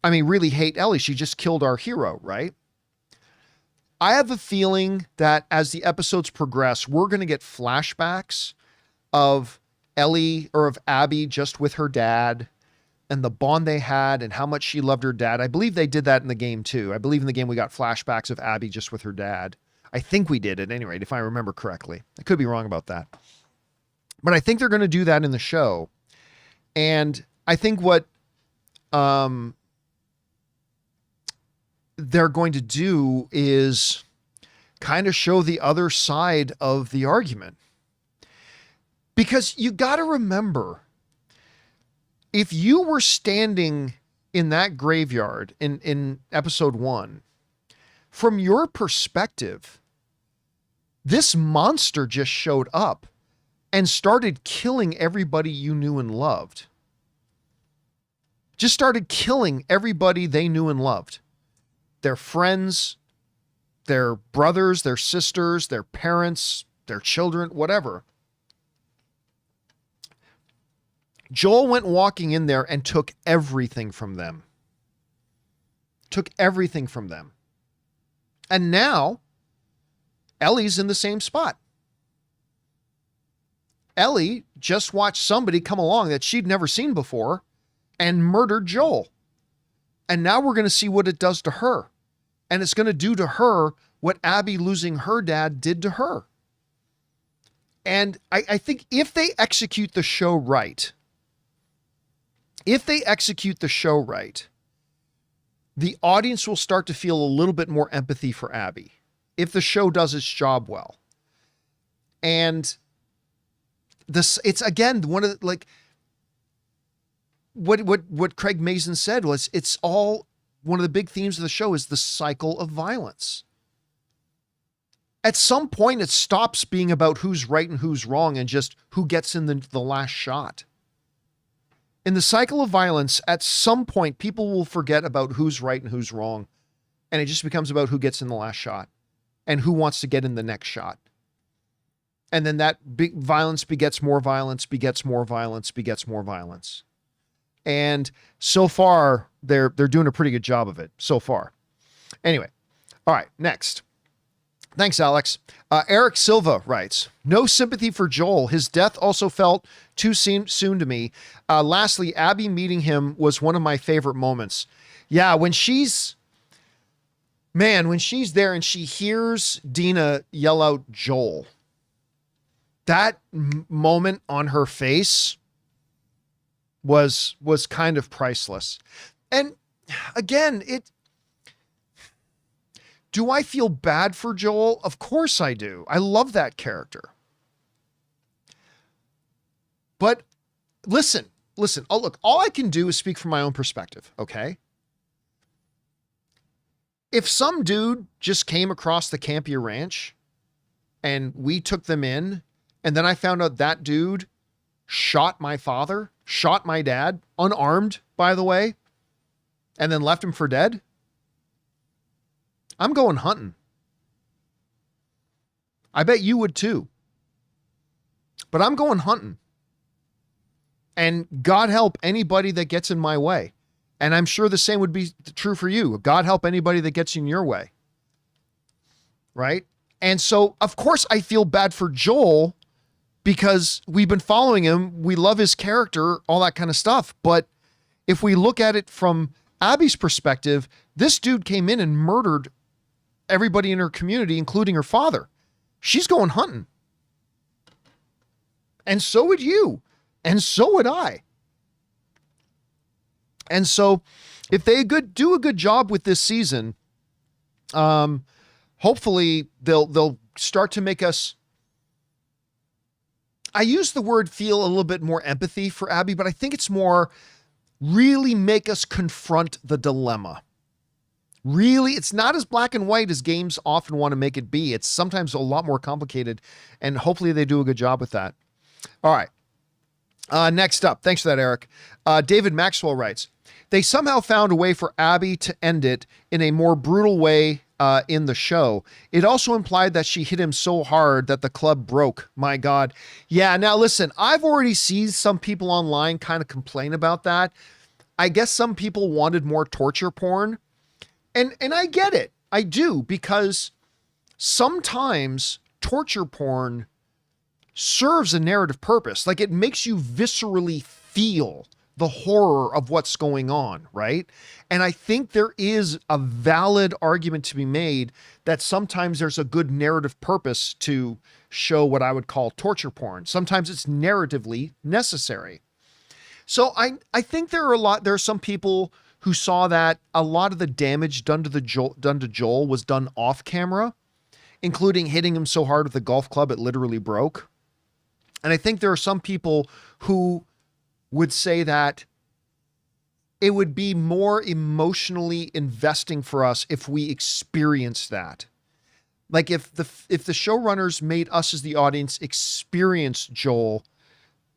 really hate Ellie. She just killed our hero, right? I have a feeling that as the episodes progress, we're going to get flashbacks of Ellie or of Abby just with her dad and the bond they had and how much she loved her dad. I believe they did that in the game too. I believe in the game we got flashbacks of Abby just with her dad. I think we did at any rate, if I remember correctly. I could be wrong about that. But I think they're going to do that in the show. And I think what they're going to do is kind of show the other side of the argument. Because you got to remember, if you were standing in that graveyard in episode 1, from your perspective, this monster just showed up and started killing everybody you knew and loved. Just started killing everybody they knew and loved. Their friends, their brothers, their sisters, their parents, their children, whatever. Joel went walking in there and took everything from them. Took everything from them. And now, Ellie's in the same spot. Ellie just watched somebody come along that she'd never seen before and murdered Joel. And now we're going to see what it does to her. And it's going to do to her what Abby losing her dad did to her. And I think if they execute the show right, the audience will start to feel a little bit more empathy for Abby if the show does its job well. And it's again, one of the, like, what Craig Mazin said was, it's all, one of the big themes of the show is the cycle of violence. At some point, it stops being about who's right and who's wrong and just who gets in the last shot. In the cycle of violence, at some point, people will forget about who's right and who's wrong. And it just becomes about who gets in the last shot and who wants to get in the next shot. And then that big violence begets more violence, begets more violence, begets more violence. And so far, they're doing a pretty good job of it so far. Anyway, all right, next. Thanks, Alex. Eric Silva writes, no sympathy for Joel. His death also felt too soon to me. Lastly, Abby meeting him was one of my favorite moments. Yeah, when she's there and she hears Dina yell out Joel, that moment on her face was kind of priceless. And again, do I feel bad for Joel? Of course I do. I love that character. But listen. Oh, look, all I can do is speak from my own perspective, okay? If some dude just came across the Campea Ranch and we took them in, and then I found out that dude shot my father, shot my dad, unarmed, by the way, and then left him for dead, I'm going hunting. I bet you would too. but I'm going hunting. And God help anybody that gets in my way. And I'm sure the same would be true for you. God help anybody that gets in your way. Right? And so, of course, I feel bad for Joel because we've been following him. We love his character, all that kind of stuff. But if we look at it from Abby's perspective, this dude came in and murdered everybody in her community, including her father. She's going hunting. And so would you. And so would I. And so if they do a good job with this season, hopefully they'll start to make us, I use the word feel a little bit more empathy for Abby, but I think it's more really make us confront the dilemma. Really, it's not as black and white as games often want to make it be. It's sometimes a lot more complicated, and hopefully they do a good job with that. All right. Next up, thanks for that, Eric. David Maxwell writes, they somehow found a way for Abby to end it in a more brutal way in the show. It also implied that she hit him so hard that the club broke. My God. Yeah, now listen, I've already seen some people online kind of complain about that. I guess some people wanted more torture porn. And I get it. I do, because sometimes torture porn serves a narrative purpose. Like, it makes you viscerally feel the horror of what's going on, right? And I think there is a valid argument to be made that sometimes there's a good narrative purpose to show what I would call torture porn. Sometimes it's narratively necessary. So I think there are some people who saw that a lot of the damage done to Joel was done off camera, including hitting him so hard with the golf club it literally broke. And I think there are some people who would say that it would be more emotionally investing for us if we experienced that. Like if the showrunners made us as the audience experience Joel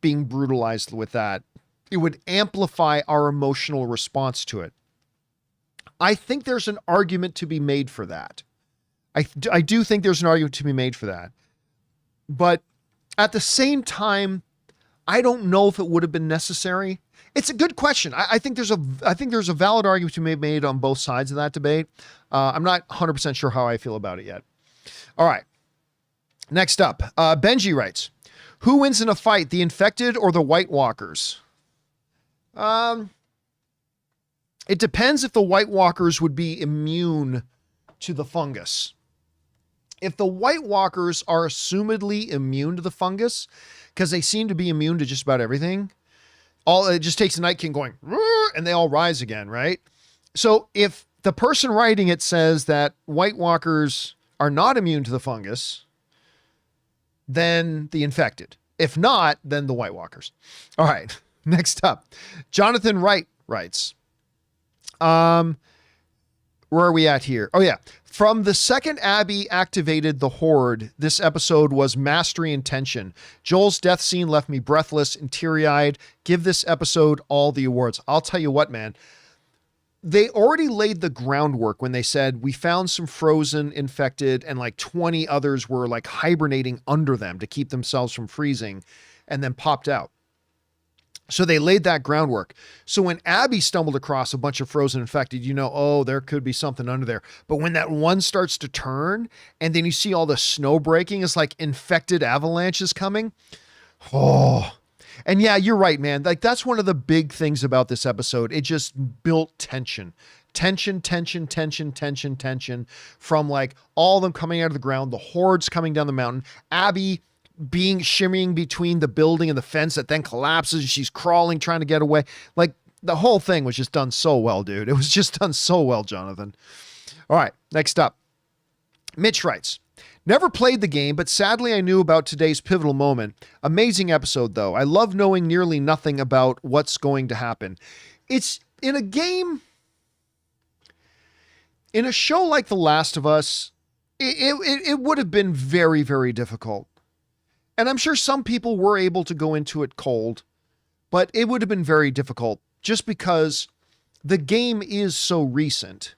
being brutalized with that, it would amplify our emotional response to it. I think there's an argument to be made for that. I do think there's an argument to be made for that. But at the same time, I don't know if it would have been necessary. It's a good question. I think there's a valid argument to be made on both sides of that debate. I'm not 100% sure how I feel about it yet. All right. Next up, Benji writes, who wins in a fight, the infected or the White Walkers? It depends if the White Walkers would be immune to the fungus. If the White Walkers are assumedly immune to the fungus, because they seem to be immune to just about everything, it just takes a Night King going, and they all rise again, right? So if the person writing it says that White Walkers are not immune to the fungus, then the infected. If not, then the White Walkers. All right. Next up, Jonathan Wright writes, where are we at here? Oh yeah. From the second Abby activated the Horde, this episode was mastery and tension. Joel's death scene left me breathless and teary-eyed. Give this episode all the awards. I'll tell you what, man. They already laid the groundwork when they said we found some frozen infected and like 20 others were like hibernating under them to keep themselves from freezing and then popped out. So they laid that groundwork. So when Abby stumbled across a bunch of frozen infected, oh, there could be something under there. But when that one starts to turn and then you see all the snow breaking, it's like infected avalanches coming. Oh, and yeah, you're right, man. Like that's one of the big things about this episode. It just built tension from like all of them coming out of the ground, the hordes coming down the mountain, Abby shimmying between the building and the fence that then collapses. She's crawling, trying to get away. Like the whole thing was just done so well, dude. It was just done so well, Jonathan. All right, next up. Mitch writes, never played the game, but sadly I knew about today's pivotal moment. Amazing episode, though. I love knowing nearly nothing about what's going to happen. It's in a game, in a show like The Last of Us, it would have been very, very difficult. And I'm sure some people were able to go into it cold, but it would have been very difficult just because the game is so recent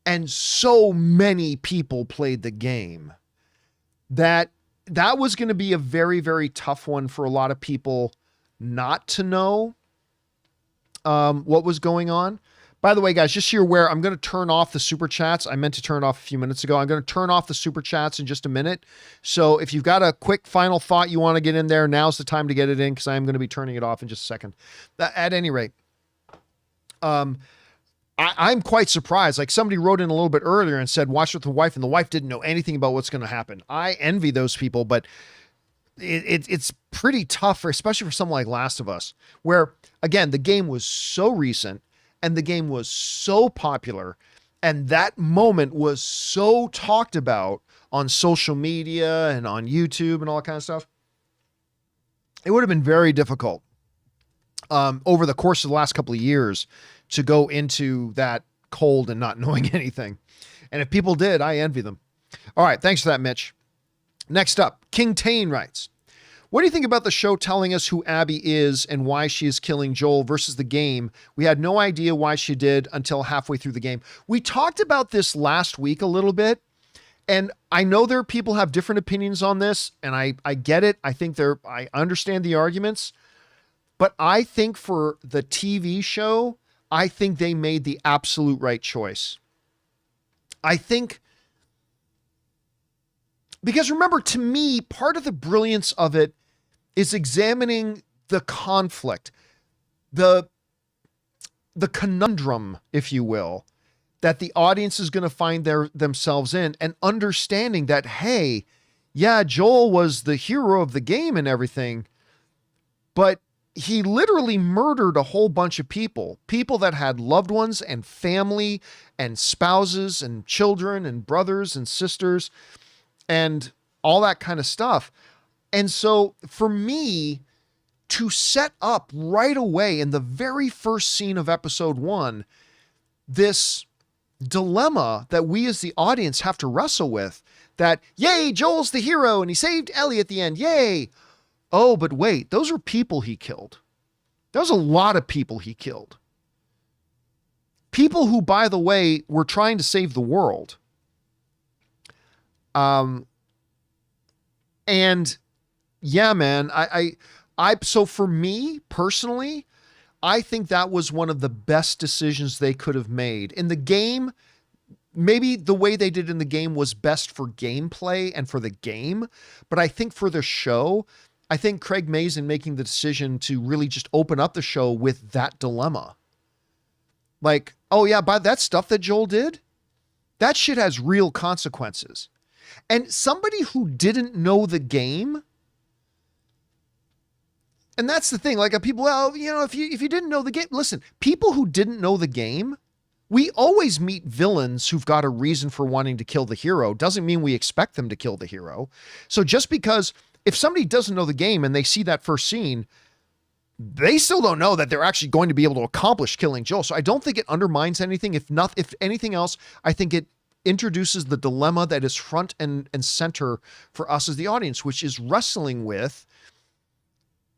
and so many people played the game that that was going to be a very, very tough one for a lot of people not to know what was going on. By the way, guys, just so you're aware, I'm going to turn off the super chats. I meant to turn it off a few minutes ago. I'm going to turn off the super chats in just a minute. So if you've got a quick final thought you want to get in there, now's the time to get it in, because I am going to be turning it off in just a second. At any rate, I'm quite surprised. Like, somebody wrote in a little bit earlier and said, watch with the wife, and the wife didn't know anything about what's going to happen. I envy those people, but it's pretty tough, especially for something like Last of Us, where, again, the game was so recent and the game was so popular, and that moment was so talked about on social media and on YouTube and all that kind of stuff. It would have been very difficult over the course of the last couple of years to go into that cold and not knowing anything. And if people did, I envy them. All right. Thanks for that, Mitch. Next up, King Tane writes, what do you think about the show telling us who Abby is and why she is killing Joel versus the game? We had no idea why she did until halfway through the game. We talked about this last week a little bit, and I know there are people have different opinions on this, and I get it. I understand the arguments, but I think for the TV show, I think they made the absolute right choice. I think, because remember, to me, part of the brilliance of it is examining the conflict, the conundrum, if you will, that the audience is going to find themselves in, and understanding that, hey, yeah, Joel was the hero of the game and everything, but he literally murdered a whole bunch of people that had loved ones and family and spouses and children and brothers and sisters and all that kind of stuff. And so for me to set up right away in the very first scene of episode 1, this dilemma that we as the audience have to wrestle with, that, yay, Joel's the hero and he saved Ellie at the end. Yay. Oh, but wait, those were people he killed. There was a lot of people he killed. People who, by the way, were trying to save the world. And yeah, man, so for me personally, I think that was one of the best decisions they could have made in the game. Maybe the way they did in the game was best for gameplay and for the game, but I think for the show, I think Craig Mazin making the decision to really just open up the show with that dilemma. Like, oh yeah, by that stuff that Joel did, that shit has real consequences. And somebody who didn't know the game, and that's the thing, like, people, well, you know, if you didn't know the game, listen, people who didn't know the game, we always meet villains who've got a reason for wanting to kill the hero. Doesn't mean we expect them to kill the hero. So just because if somebody doesn't know the game and they see that first scene, they still don't know that they're actually going to be able to accomplish killing Joel. So I don't think it undermines anything. If anything else, I think it introduces the dilemma that is front and center for us as the audience, which is wrestling with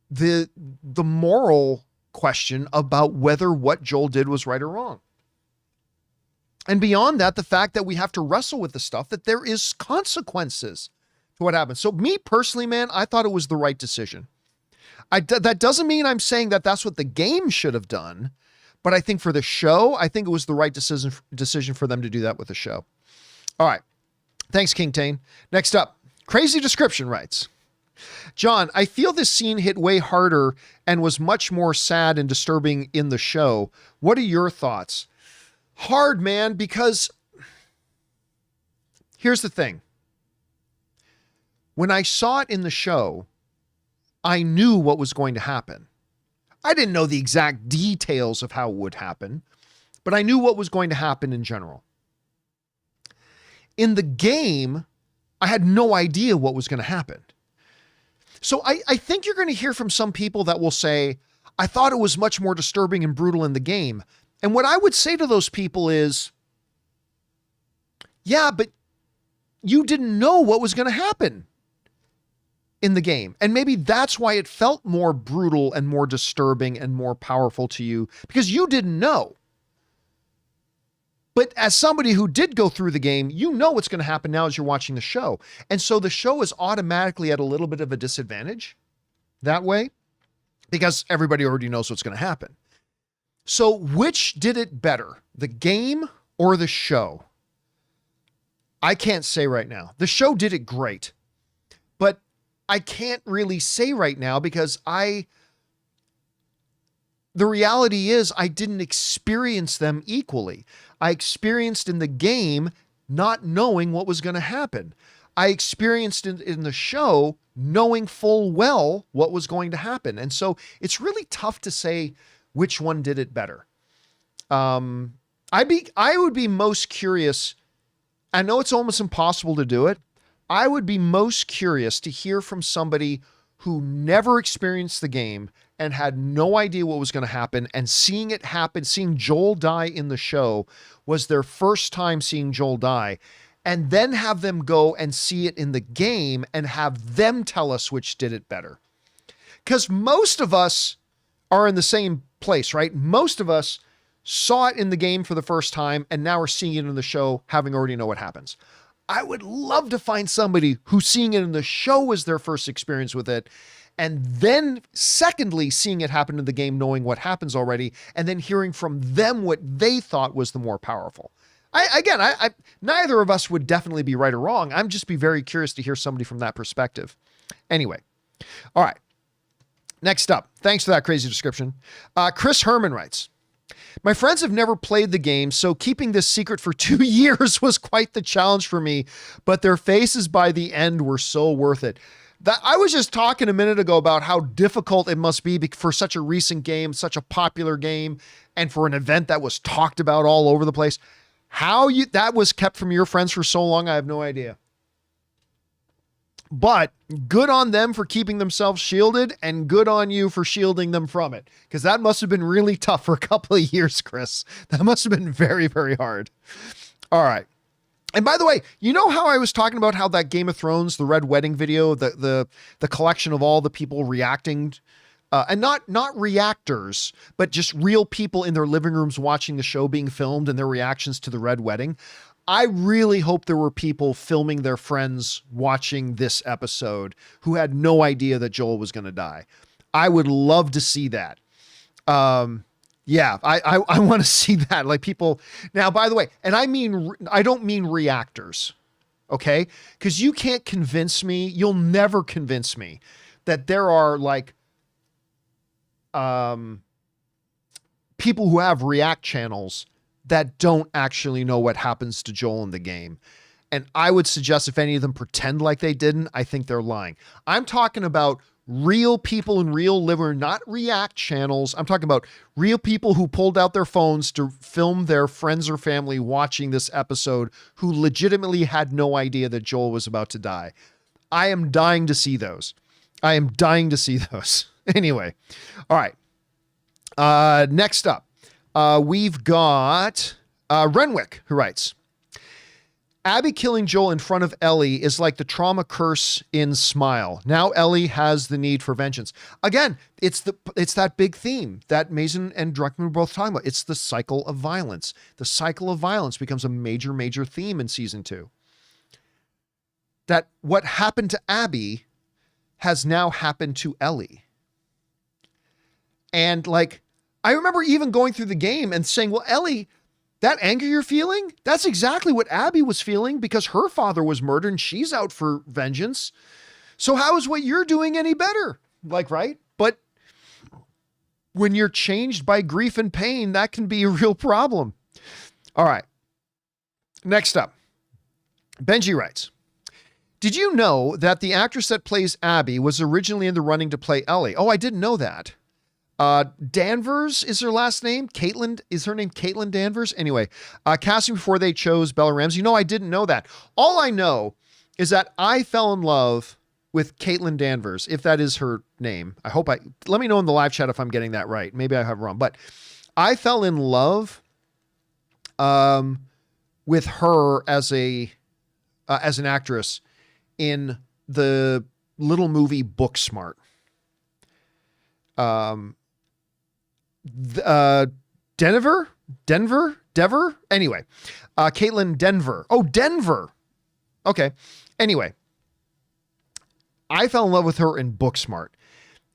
the moral question about whether what Joel did was right or wrong. And beyond that, the fact that we have to wrestle with the stuff, that there is consequences to what happens. So me personally, man, I thought it was the right decision. That doesn't mean I'm saying that that's what the game should have done, but I think for the show, I think it was the right decision for them to do that with the show. All right. Thanks, King Tane. Next up, Crazy Description writes, John, I feel this scene hit way harder and was much more sad and disturbing in the show. What are your thoughts? Hard, man, because here's the thing. When I saw it in the show, I knew what was going to happen. I didn't know the exact details of how it would happen, but I knew what was going to happen in general. In the game, I had no idea what was going to happen. So I think you're going to hear from some people that will say, I thought it was much more disturbing and brutal in the game. And what I would say to those people is, yeah, but you didn't know what was going to happen in the game. And maybe that's why it felt more brutal and more disturbing and more powerful to you, because you didn't know. But as somebody who did go through the game, you know what's going to happen now as you're watching the show. And so the show is automatically at a little bit of a disadvantage that way because everybody already knows what's going to happen. So which did it better, the game or the show? I can't say right now. The show did it great, but I can't really say right now because the reality is I didn't experience them equally. I experienced in the game not knowing what was going to happen. I experienced in the show knowing full well what was going to happen. And so it's really tough to say which one did it better. I would be most curious. I know it's almost impossible to do it. I would be most curious to hear from somebody who never experienced the game and had no idea what was going to happen, and seeing it happen, seeing Joel die in the show was their first time seeing Joel die, and then have them go and see it in the game and have them tell us which did it better. Because most of us are in the same place, right? Most of us saw it in the game for the first time and now are seeing it in the show, having already know what happens. I would love to find somebody who's seeing it in the show was their first experience with it, and then secondly, seeing it happen in the game, knowing what happens already, and then hearing from them what they thought was the more powerful. I neither of us would definitely be right or wrong. I'm just be very curious to hear somebody from that perspective. Anyway. All right. Next up. Thanks for that crazy description. Chris Herman writes, my friends have never played the game, so keeping this secret for 2 years was quite the challenge for me, but their faces by the end were so worth it. That I was just talking a minute ago about how difficult it must be for such a recent game, such a popular game, and for an event that was talked about all over the place. How that was kept from your friends for so long, I have no idea. But good on them for keeping themselves shielded, and good on you for shielding them from it. Because that must have been really tough for a couple of years, Chris. That must have been very, very hard. All right. And by the way, you know how I was talking about how that Game of Thrones, the Red Wedding video, the collection of all the people reacting, and not reactors, but just real people in their living rooms watching the show being filmed and their reactions to the Red Wedding. I really hope there were people filming their friends watching this episode who had no idea that Joel was going to die. I would love to see that. Yeah, I want to see that. Like people now, by the way, and I don't mean reactors. Okay. Cause you can't convince me. You'll never convince me that there are like, people who have react channels that don't actually know what happens to Joel in the game. And I would suggest if any of them pretend like they didn't, I think they're lying. I'm talking about real people in real liver, not react channels. I'm talking about real people who pulled out their phones to film their friends or family watching this episode who legitimately had no idea that Joel was about to die. I am dying to see those. I am dying to see those. Anyway. All right. Next up. We've got Renwick, who writes, Abby killing Joel in front of Ellie is like the trauma curse in Smile. Now Ellie has the need for vengeance. Again, it's that big theme that Mason and Druckmann were both talking about. It's the cycle of violence. The cycle of violence becomes a major, major theme in season 2. That what happened to Abby has now happened to Ellie. And like, I remember even going through the game and saying, well, Ellie, that anger you're feeling, that's exactly what Abby was feeling because her father was murdered and she's out for vengeance. So how is what you're doing any better? Like, right? But when you're changed by grief and pain, that can be a real problem. All right. Next up, Benji writes, did you know that the actress that plays Abby was originally in the running to play Ellie? Oh, I didn't know that. Danvers is her last name. Caitlin is her name. Caitlin Danvers. Anyway, casting before they chose Bella Ramsey. No, I didn't know that. All I know is that I fell in love with Caitlin Danvers, if that is her name. Let me know in the live chat if I'm getting that right. Maybe I have it wrong, but I fell in love, with her as an actress in the little movie Booksmart. Denver, Dever? Anyway, Caitlin Denver. Oh, Denver. Okay. Anyway, I fell in love with her in Booksmart.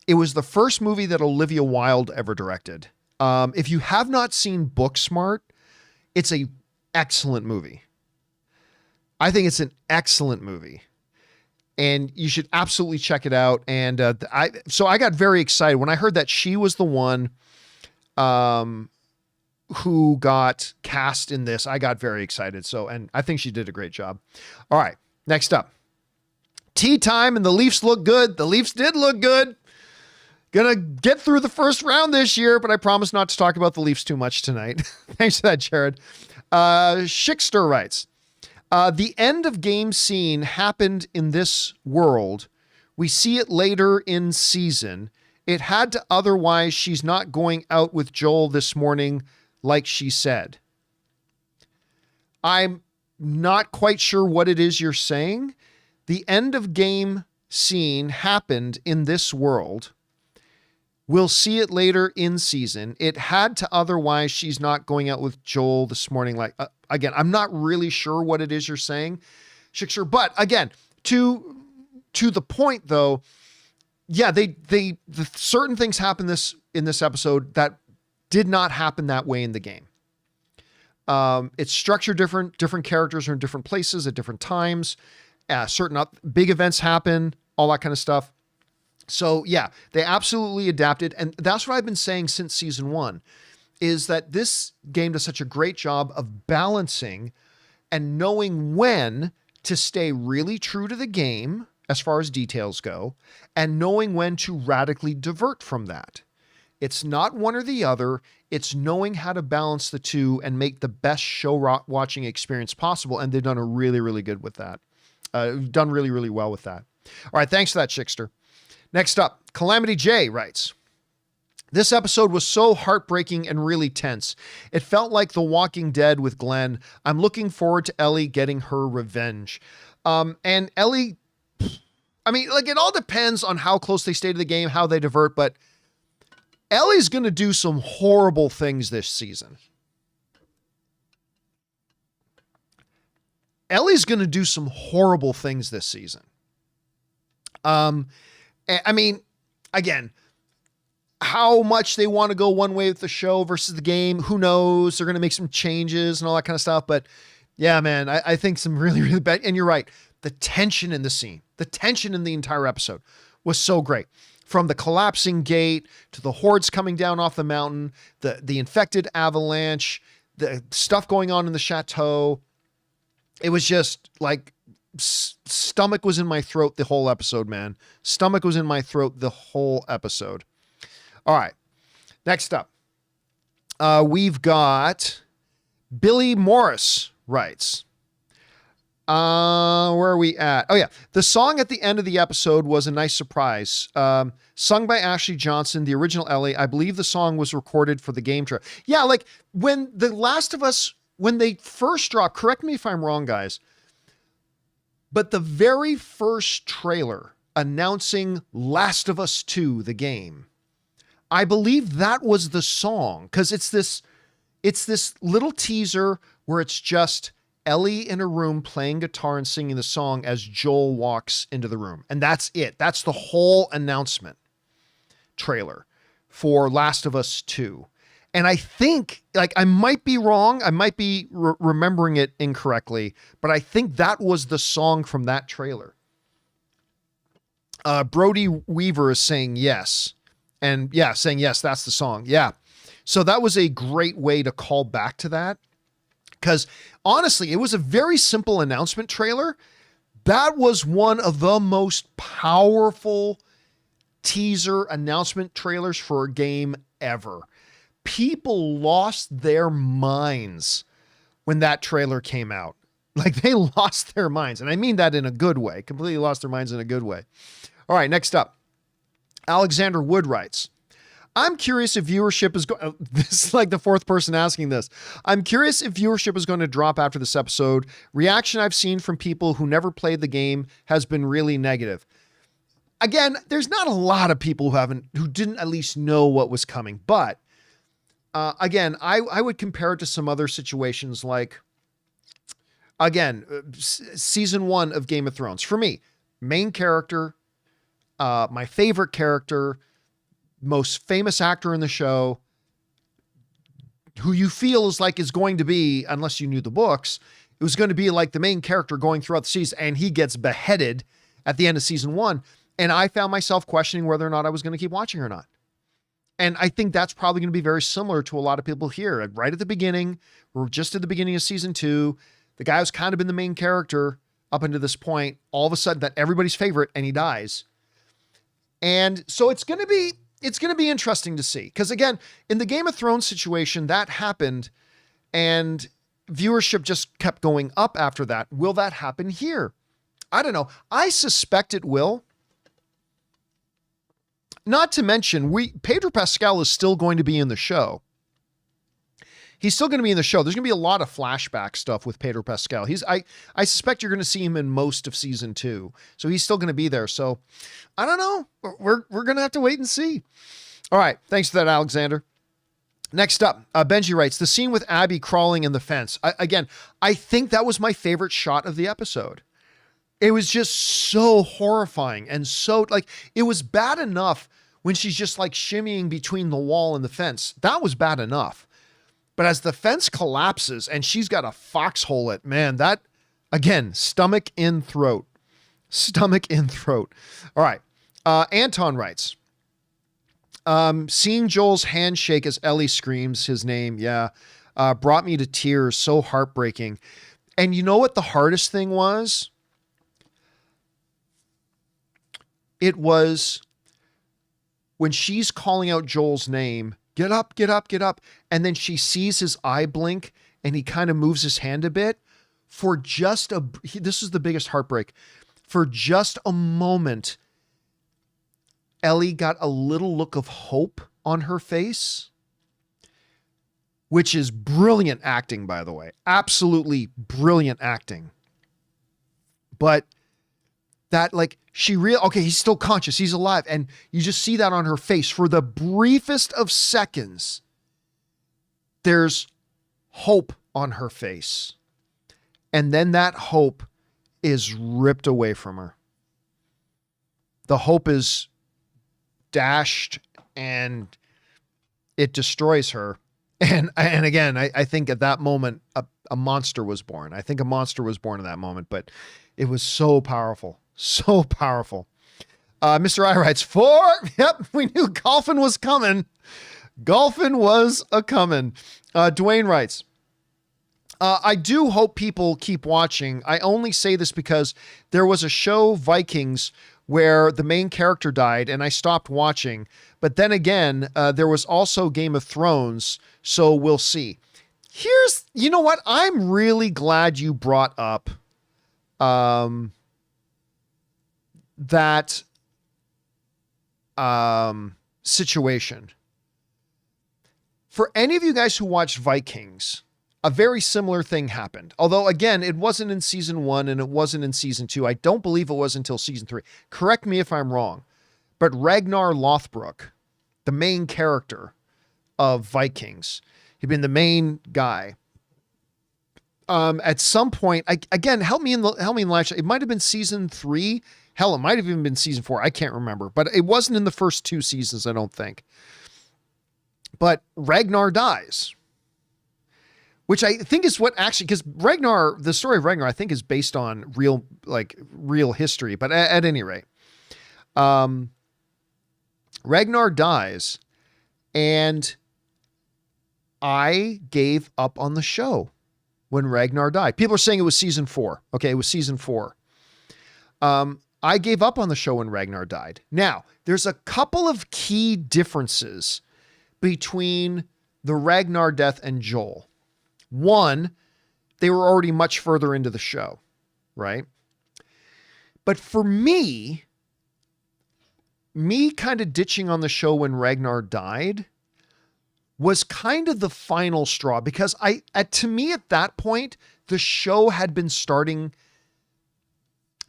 It was the first movie that Olivia Wilde ever directed. If you have not seen Booksmart, it's an excellent movie. I think it's an excellent movie. And you should absolutely check it out. And so I got very excited when I heard that she was the one who got cast in this. I got very excited. And I think she did a great job. All right, next up. Tea time, and the Leafs look good. The Leafs did look good. Gonna get through the first round this year, but I promise not to talk about the Leafs too much tonight. Thanks for that, Jared. Schickster writes, the end of game scene happened in this world. We see it later in season. It had to, otherwise she's not going out with Joel this morning like she said. I'm not quite sure what it is you're saying. The end of game scene happened in this world. We'll see it later in season. It had to, otherwise she's not going out with Joel this morning. Like, again, I'm not really sure what it is you're saying, Schickster. But again, to the point though, yeah, the certain things happen in this episode that did not happen that way in the game. It's structured different characters are in different places at different times. Certain big events happen, all that kind of stuff. So yeah, they absolutely adapted. And that's what I've been saying since season 1, is that this game does such a great job of balancing and knowing when to stay really true to the game as far as details go, and knowing when to radically divert from that. It's not one or the other. It's knowing how to balance the two and make the best show watching experience possible. And they've done a really, really good with that. Done really, really well with that. All right. Thanks for that, Schickster. Next up, Calamity J writes, this episode was so heartbreaking and really tense. It felt like The Walking Dead with Glenn. I'm looking forward to Ellie getting her revenge. And Ellie, I mean, like, it all depends on how close they stay to the game, how they divert, but Ellie's going to do some horrible things this season. Ellie's going to do some horrible things this season. I mean, again, how much they want to go one way with the show versus the game, who knows? They're going to make some changes and all that kind of stuff. But yeah, man, I think some really, really bad. And you're right. The tension in the scene, the tension in the entire episode was so great. From the collapsing gate to the hordes coming down off the mountain, the infected avalanche, the stuff going on in the chateau. It was just like stomach was in my throat the whole episode, man. Stomach was in my throat the whole episode. All right. Next up, we've got Billy Morris writes, where are we at? Oh yeah. The song at the end of the episode was a nice surprise. Sung by Ashley Johnson, the original Ellie. I believe the song was recorded for the game trailer. Yeah. Like when The Last of Us, when they first dropped, correct me if I'm wrong, guys, but the very first trailer announcing Last of Us 2, the game, I believe that was the song, because it's this little teaser where it's just Ellie in a room playing guitar and singing the song as Joel walks into the room. And that's it. That's the whole announcement trailer for Last of Us 2. And I think, like, I might be wrong. I might be remembering it incorrectly, but I think that was the song from that trailer. Brody Weaver is saying yes. And yeah, saying yes, that's the song. Yeah. So that was a great way to call back to that. Because honestly, it was a very simple announcement trailer. That was one of the most powerful teaser announcement trailers for a game ever. People lost their minds when that trailer came out. Like, they lost their minds. And I mean that in a good way. Completely lost their minds in a good way. All right, next up. Alexander Wood writes, I'm curious if viewership is going, this is like the fourth person asking this. I'm curious if viewership is going to drop after this episode. Reaction I've seen from people who never played the game has been really negative. Again, there's not a lot of people who didn't at least know what was coming, but Again, I would compare it to some other situations like, again, season 1 of Game of Thrones. For me, main character, my favorite character, most famous actor in the show, who you feel is going to be, unless you knew the books, it was going to be like the main character going throughout the season, and he gets beheaded at the end of season 1. And I found myself questioning whether or not I was going to keep watching or not. And I think that's probably going to be very similar to a lot of people here. Right at the beginning, we're just at the beginning of season 2. The guy who's kind of been the main character up until this point, all of a sudden that everybody's favorite, and he dies. And so it's going to be interesting to see. Because again, in the Game of Thrones situation, that happened and viewership just kept going up after that. Will that happen here? I don't know. I suspect it will. Not to mention, Pedro Pascal is still going to be in the show. He's still going to be in the show. There's going to be a lot of flashback stuff with Pedro Pascal. I suspect you're going to see him in most of season 2. So he's still going to be there. So I don't know. We're going to have to wait and see. All right. Thanks for that, Alexander. Next up, Benji writes, the scene with Abby crawling in the fence. I think that was my favorite shot of the episode. It was just so horrifying and so it was bad enough when she's just shimmying between the wall and the fence. That was bad enough. But as the fence collapses and she's got a foxhole that, again, stomach in throat. Stomach in throat. All right. Anton writes, seeing Joel's handshake as Ellie screams his name. Yeah. Brought me to tears. So heartbreaking. And you know what the hardest thing was? It was when she's calling out Joel's name, get up, get up, get up. And then she sees his eye blink and he kind of moves his hand a bit for just this is the biggest heartbreak. For just a moment, Ellie got a little look of hope on her face, which is brilliant acting, by the way. Absolutely brilliant acting. But that okay, he's still conscious. He's alive. And you just see that on her face for the briefest of seconds. There's hope on her face. And then that hope is ripped away from her. The hope is dashed and it destroys her. And again, I think at that moment, a monster was born. I think a monster was born in that moment, but it was so powerful. So powerful. Mr. I writes, 4. Yep, we knew Golfin was coming. Golfin was a coming. Dwayne writes, I do hope people keep watching. I only say this because there was a show, Vikings, where the main character died and I stopped watching. But then again, there was also Game of Thrones, so we'll see. You know what? I'm really glad you brought up that situation. For any of you guys who watched Vikings, a very similar thing happened. Although, again, it wasn't in season 1 and it wasn't in season 2. I don't believe it was until season 3. Correct me if I'm wrong. But Ragnar Lothbrok, the main character of Vikings, he'd been the main guy. At some point, again, help me in the live. It might have been season 3. Hell, it might have even been season 4. I can't remember, but it wasn't in the first 2 seasons, I don't think. But Ragnar dies, which I think is what actually, because the story of Ragnar, I think is based on real history. But at any rate, Ragnar dies and I gave up on the show when Ragnar died. People are saying it was season 4. Okay. It was season 4. I gave up on the show when Ragnar died. Now, there's a couple of key differences between the Ragnar death and Joel. One, they were already much further into the show, right? But for me kind of ditching on the show when Ragnar died was kind of the final straw, because to me at that point, the show had been starting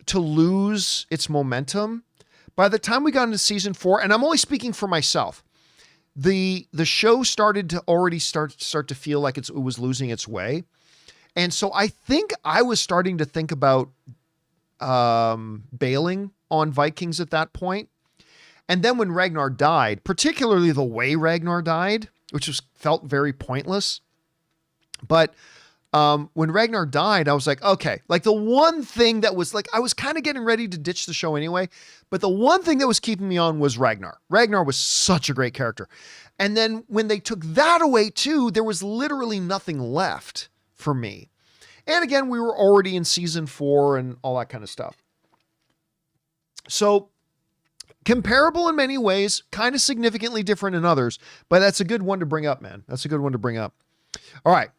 to lose its momentum. By the time we got into season 4, and I'm only speaking for myself, the show started to already start to feel like it was losing its way. And so I think I was starting to think about bailing on Vikings at that point. And then when Ragnar died, particularly the way Ragnar died, which felt very pointless. But when Ragnar died, I was like, okay, like the one thing that was like, I was kind of getting ready to ditch the show anyway, but the one thing that was keeping me on was Ragnar. Ragnar was such a great character. And then when they took that away too, there was literally nothing left for me. And again, we were already in season 4 and all that kind of stuff. So comparable in many ways, kind of significantly different in others, but that's a good one to bring up, man. That's a good one to bring up. All right.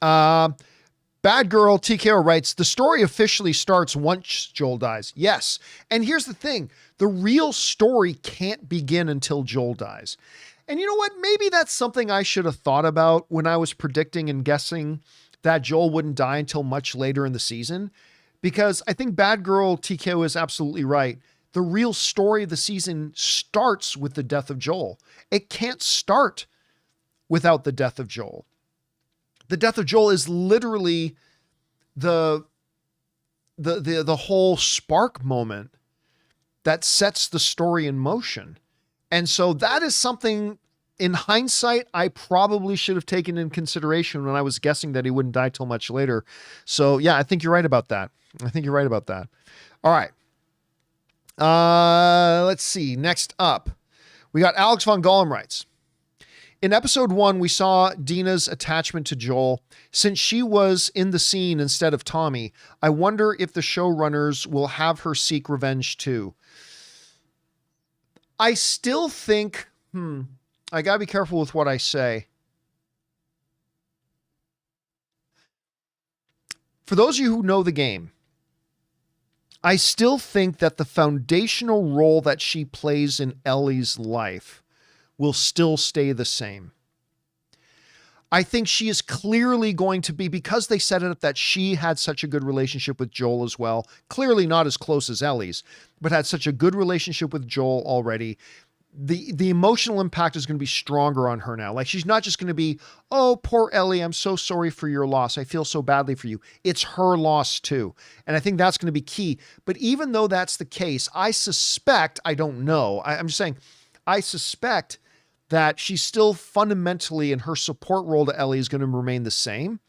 Bad Girl TKO writes, the story officially starts once Joel dies. Yes. And here's the thing. The real story can't begin until Joel dies. And you know what? Maybe that's something I should have thought about when I was predicting and guessing that Joel wouldn't die until much later in the season, because I think Bad Girl TKO is absolutely right. The real story of the season starts with the death of Joel. It can't start without the death of Joel. The death of Joel is literally the whole spark moment that sets the story in motion. And so that is something, in hindsight, I probably should have taken in consideration when I was guessing that he wouldn't die till much later. So yeah, I think you're right about that. All right. Let's see. Next up, we got Alex Von Gollum writes, in episode 1, we saw Dina's attachment to Joel. Since she was in the scene instead of Tommy, I wonder if the showrunners will have her seek revenge too. I still think, I gotta be careful with what I say. For those of you who know the game, I still think that the foundational role that she plays in Ellie's life will still stay the same. I think she is clearly going to be, because they set it up that she had such a good relationship with Joel as well, clearly not as close as Ellie's, but had such a good relationship with Joel already. The emotional impact is going to be stronger on her now. Like, she's not just going to be, oh, poor Ellie, I'm so sorry for your loss. I feel so badly for you. It's her loss too. And I think that's going to be key. But even though that's the case, I suspect, I don't know, I'm just saying, I suspect that she's still fundamentally, in her support role to Ellie, is going to remain the same.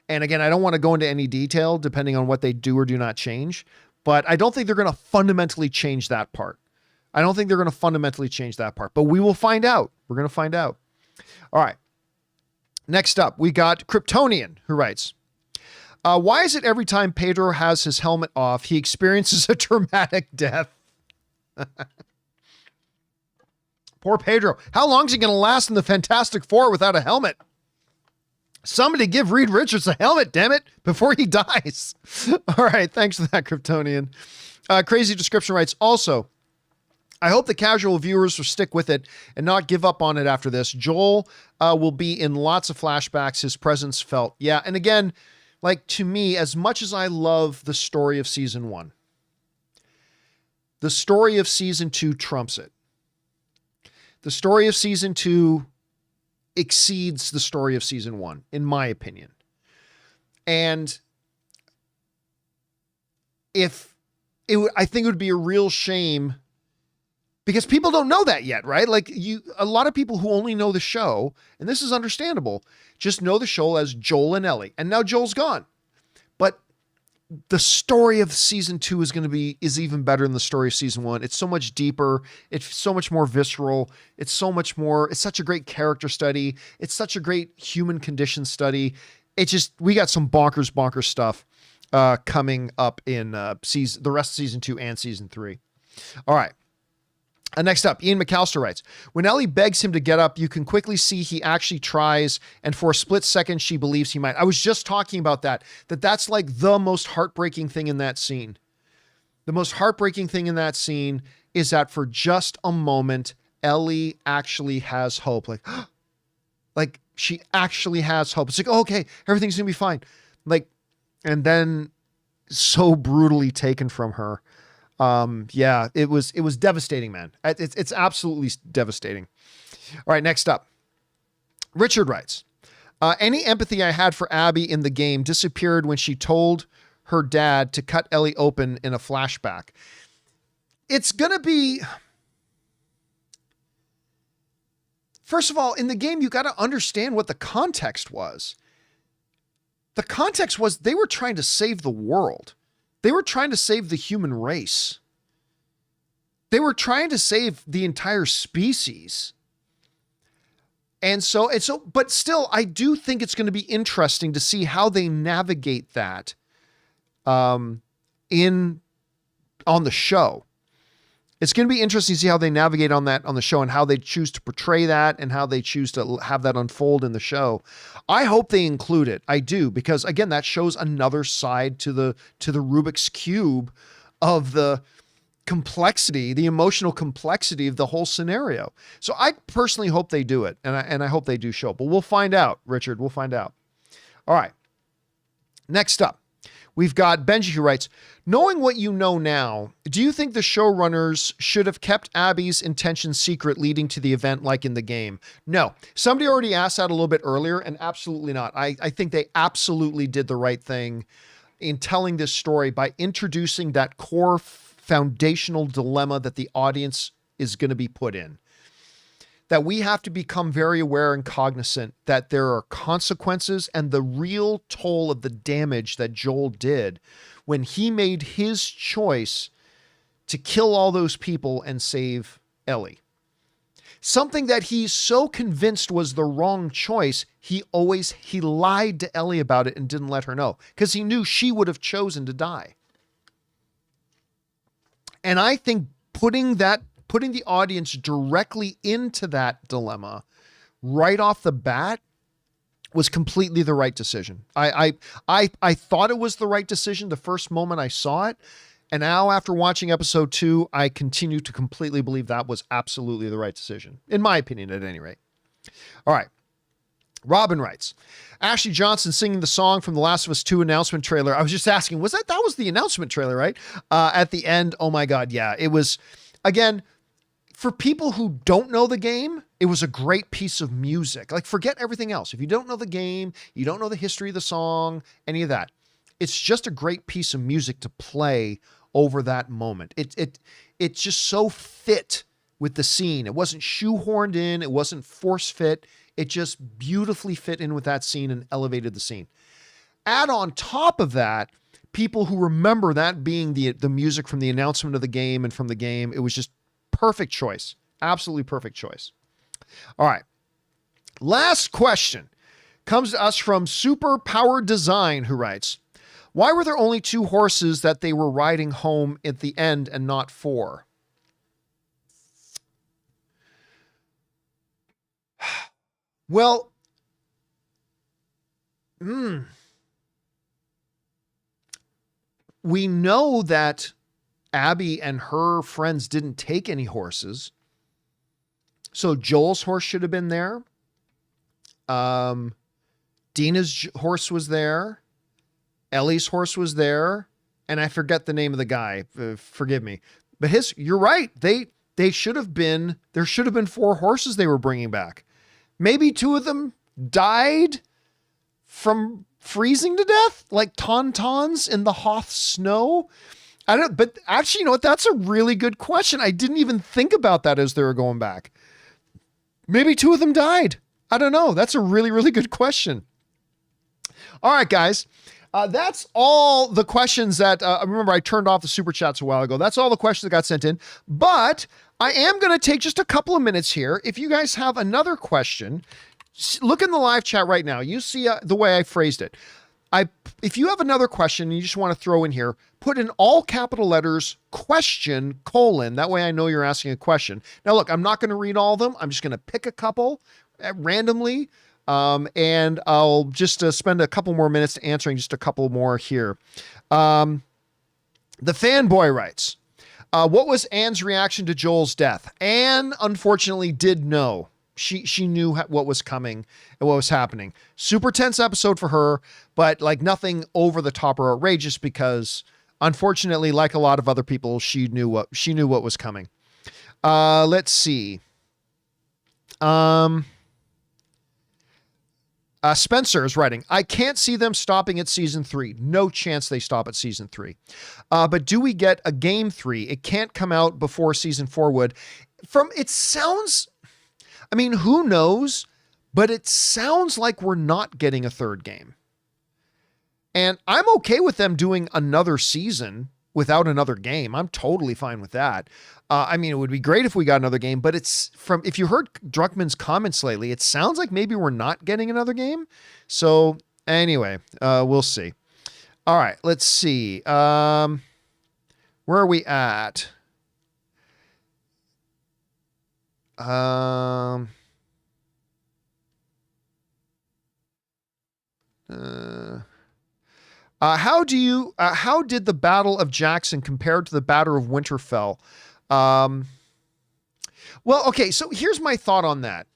And again, I don't want to go into any detail depending on what they do or do not change, but I don't think they're going to fundamentally change that part. But we will find out. We're going to find out. All right. Next up, we got Kryptonian, who writes, why is it every time Pedro has his helmet off, he experiences a dramatic death? Poor Pedro. How long is he going to last in the Fantastic Four without a helmet? Somebody give Reed Richards a helmet, damn it, before he dies. All right. Thanks for that, Kryptonian. Crazy Description writes, also, I hope the casual viewers will stick with it and not give up on it after this. Joel will be in lots of flashbacks. His presence felt. Yeah. And again, like, to me, as much as I love the story of season 1, the story of season 2 trumps it. The story of season 2 exceeds the story of season 1, in my opinion. And I think it would be a real shame, because people don't know that yet, right? Like, a lot of people who only know the show, and this is understandable, just know the show as Joel and Ellie. And now Joel's gone. But the story of season 2 is even better than the story of season 1. It's so much deeper. It's so much more visceral. It's such a great character study. It's such a great human condition study. We got some bonkers stuff coming up in the rest of season 2 and season 3. All right. Next up, Ian McAllister writes, when Ellie begs him to get up, you can quickly see he actually tries, and for a split second, she believes he might. I was just talking about that's like the most heartbreaking thing in that scene. The most heartbreaking thing in that scene is that for just a moment, Ellie actually has hope. Like she actually has hope. It's like, oh, okay, everything's going to be fine. Like, and then so brutally taken from her. Yeah, it was devastating, man. It's absolutely devastating. All right, next up. Richard writes, any empathy I had for Abby in the game disappeared when she told her dad to cut Ellie open in a flashback. It's going to be... First of all, in the game, you got to understand what the context was. The context was they were trying to save the world. They were trying to save the human race. They were trying to save the entire species. And so, but still, I do think it's going to be interesting to see how they navigate that on the show. It's going to be interesting to see how they navigate on that on the show and how they choose to portray that and how they choose to have that unfold in the show. I hope they include it. I do, because again, that shows another side to the Rubik's Cube of the complexity, the emotional complexity of the whole scenario. So I personally hope they do it, and I hope they do show up. But we'll find out, Richard. We'll find out. All right. Next up, we've got Benji, who writes, knowing what you know now, do you think the showrunners should have kept Abby's intentions secret leading to the event like in the game? No. Somebody already asked that a little bit earlier, and absolutely not. I think they absolutely did the right thing in telling this story by introducing that core foundational dilemma that the audience is going to be put in. That we have to become very aware and cognizant that there are consequences and the real toll of the damage that Joel did when he made his choice to kill all those people and save Ellie. Something that he's so convinced was the wrong choice, he lied to Ellie about it and didn't let her know because he knew she would have chosen to die. And I think putting the audience directly into that dilemma right off the bat was completely the right decision. I thought it was the right decision the first moment I saw it. And now after watching episode 2, I continue to completely believe that was absolutely the right decision. In my opinion, at any rate. All right. Robin writes, Ashley Johnson singing the song from the Last of Us 2 announcement trailer. I was just asking, that was the announcement trailer, right? At the end. Oh my God. Yeah, it was, again, for people who don't know the game, it was a great piece of music. Like, forget everything else. If you don't know the game, you don't know the history of the song, any of that, it's just a great piece of music to play over that moment. It just so fit with the scene. It wasn't shoehorned in. It wasn't force fit. It just beautifully fit in with that scene and elevated the scene. Add on top of that, people who remember that being the music from the announcement of the game and from the game, it was just perfect choice. Absolutely perfect choice. All right. Last question comes to us from Super Power Design, who writes, why were there only 2 horses that they were riding home at the end and not 4? Well, we know that Abby and her friends didn't take any horses. So Joel's horse should have been there. Dina's horse was there. Ellie's horse was there. And I forget the name of the guy. Forgive me. But you're right. They should have been, there should have been 4 horses they were bringing back. Maybe 2 of them died from freezing to death, like tauntauns in the Hoth snow. I don't, but actually, you know what? That's a really good question. I didn't even think about that as they were going back. Maybe 2 of them died. I don't know. That's a really, really good question. All right, guys. That's all the questions that, remember I turned off the super chats a while ago. That's all the questions that got sent in, but I am going to take just a couple of minutes here. If you guys have another question, look in the live chat right now. You see the way I phrased it. If you have another question and you just want to throw in here, put in all capital letters, question, : that way I know you're asking a question. Now look, I'm not going to read all of them. I'm just going to pick a couple randomly. And I'll just spend a couple more minutes answering just a couple more here. The fanboy writes, what was Anne's reaction to Joel's death? Anne, unfortunately, did know. She knew what was coming and what was happening. Super tense episode for her, but like nothing over the top or outrageous because unfortunately, like a lot of other people, she knew what was coming. Let's see. Spencer is writing, I can't see them stopping at season 3. No chance they stop at season 3. But do we get a game 3? It can't come out before season 4 would. It sounds, I mean, who knows? But it sounds like we're not getting a third game. And I'm okay with them doing another season without another game. I'm totally fine with that. I mean, it would be great if we got another game, but if you heard Druckmann's comments lately, it sounds like maybe we're not getting another game. So anyway, we'll see. All right, let's see. Where are we at? How did the Battle of Jackson compare to the Battle of Winterfell? Well, okay, so here's my thought on that.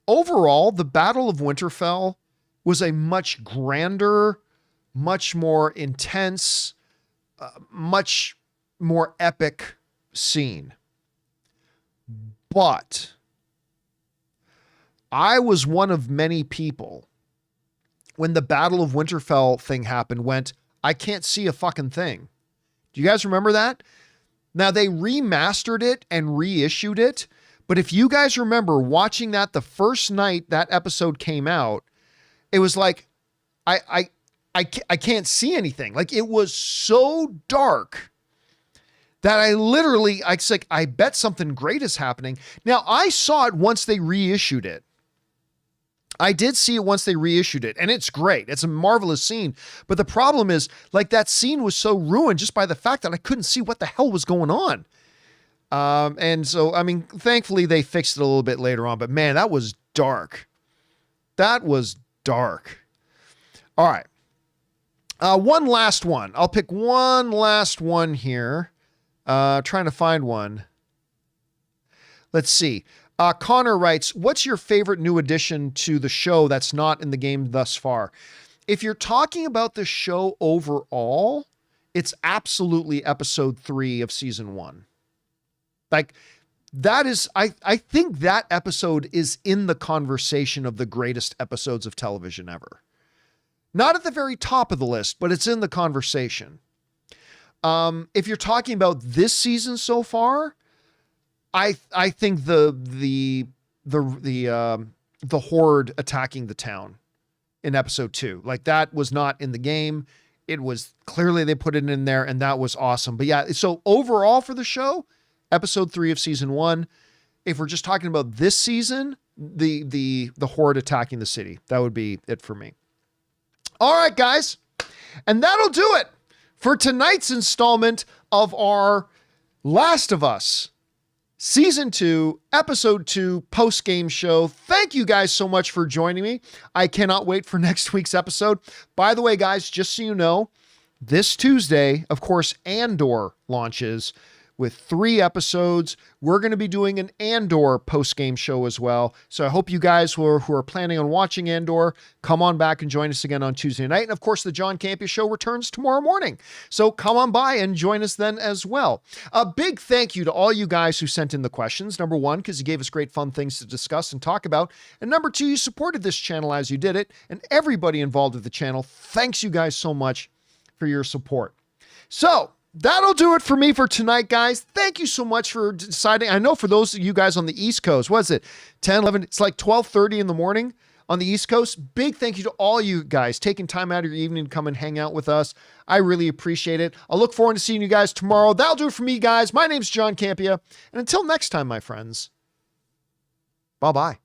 Overall, the Battle of Winterfell was a much grander, much more intense, much more epic scene. But I was one of many people when the Battle of Winterfell thing happened went, I can't see a fucking thing. Do you guys remember that? Now they remastered it and reissued it. But if you guys remember watching that the first night that episode came out, it was like, I can't see anything. Like it was so dark that I bet something great is happening. Now I saw it once they reissued it. I did see it once they reissued it, and it's great. It's a marvelous scene. But the problem is, like, that scene was so ruined just by the fact that I couldn't see what the hell was going on. And so, I mean, thankfully they fixed it a little bit later on, but man, that was dark. That was dark. All right. One last one. I'll pick one last one here. Trying to find one. Let's see. Connor writes, what's your favorite new addition to the show that's not in the game thus far? If you're talking about the show overall, it's absolutely episode 3 of season 1. Like that is, I think that episode is in the conversation of the greatest episodes of television ever. Not at the very top of the list, but it's in the conversation. If you're talking about this season so far, I think the horde attacking the town in episode 2, like that was not in the game. It was clearly they put it in there and that was awesome. But yeah, so overall for the show, episode 3 of season 1, if we're just talking about this season, the horde attacking the city, that would be it for me. All right, guys. And that'll do it for tonight's installment of our Last of Us Season 2, Episode 2 post-game show. Thank you guys so much for joining me. I cannot wait for next week's episode. By the way, guys, just so you know, this Tuesday, of course, Andor launches with 3 episodes. We're going to be doing an Andor post-game show as well. So I hope you guys who are planning on watching Andor, come on back and join us again on Tuesday night. And of course, the John Campea Show returns tomorrow morning. So come on by and join us then as well. A big thank you to all you guys who sent in the questions. Number 1, because you gave us great fun things to discuss and talk about. And number 2, you supported this channel as you did it. And everybody involved with the channel, thanks you guys so much for your support. So that'll do it for me for tonight, guys. Thank you so much for deciding. I know for those of you guys on the East Coast, what is it? 10, 11, it's like 12:30 in the morning on the East Coast. Big thank you to all you guys taking time out of your evening to come and hang out with us. I really appreciate it. I'll look forward to seeing you guys tomorrow. That'll do it for me, guys. My name's John Campea. And until next time, my friends, bye-bye.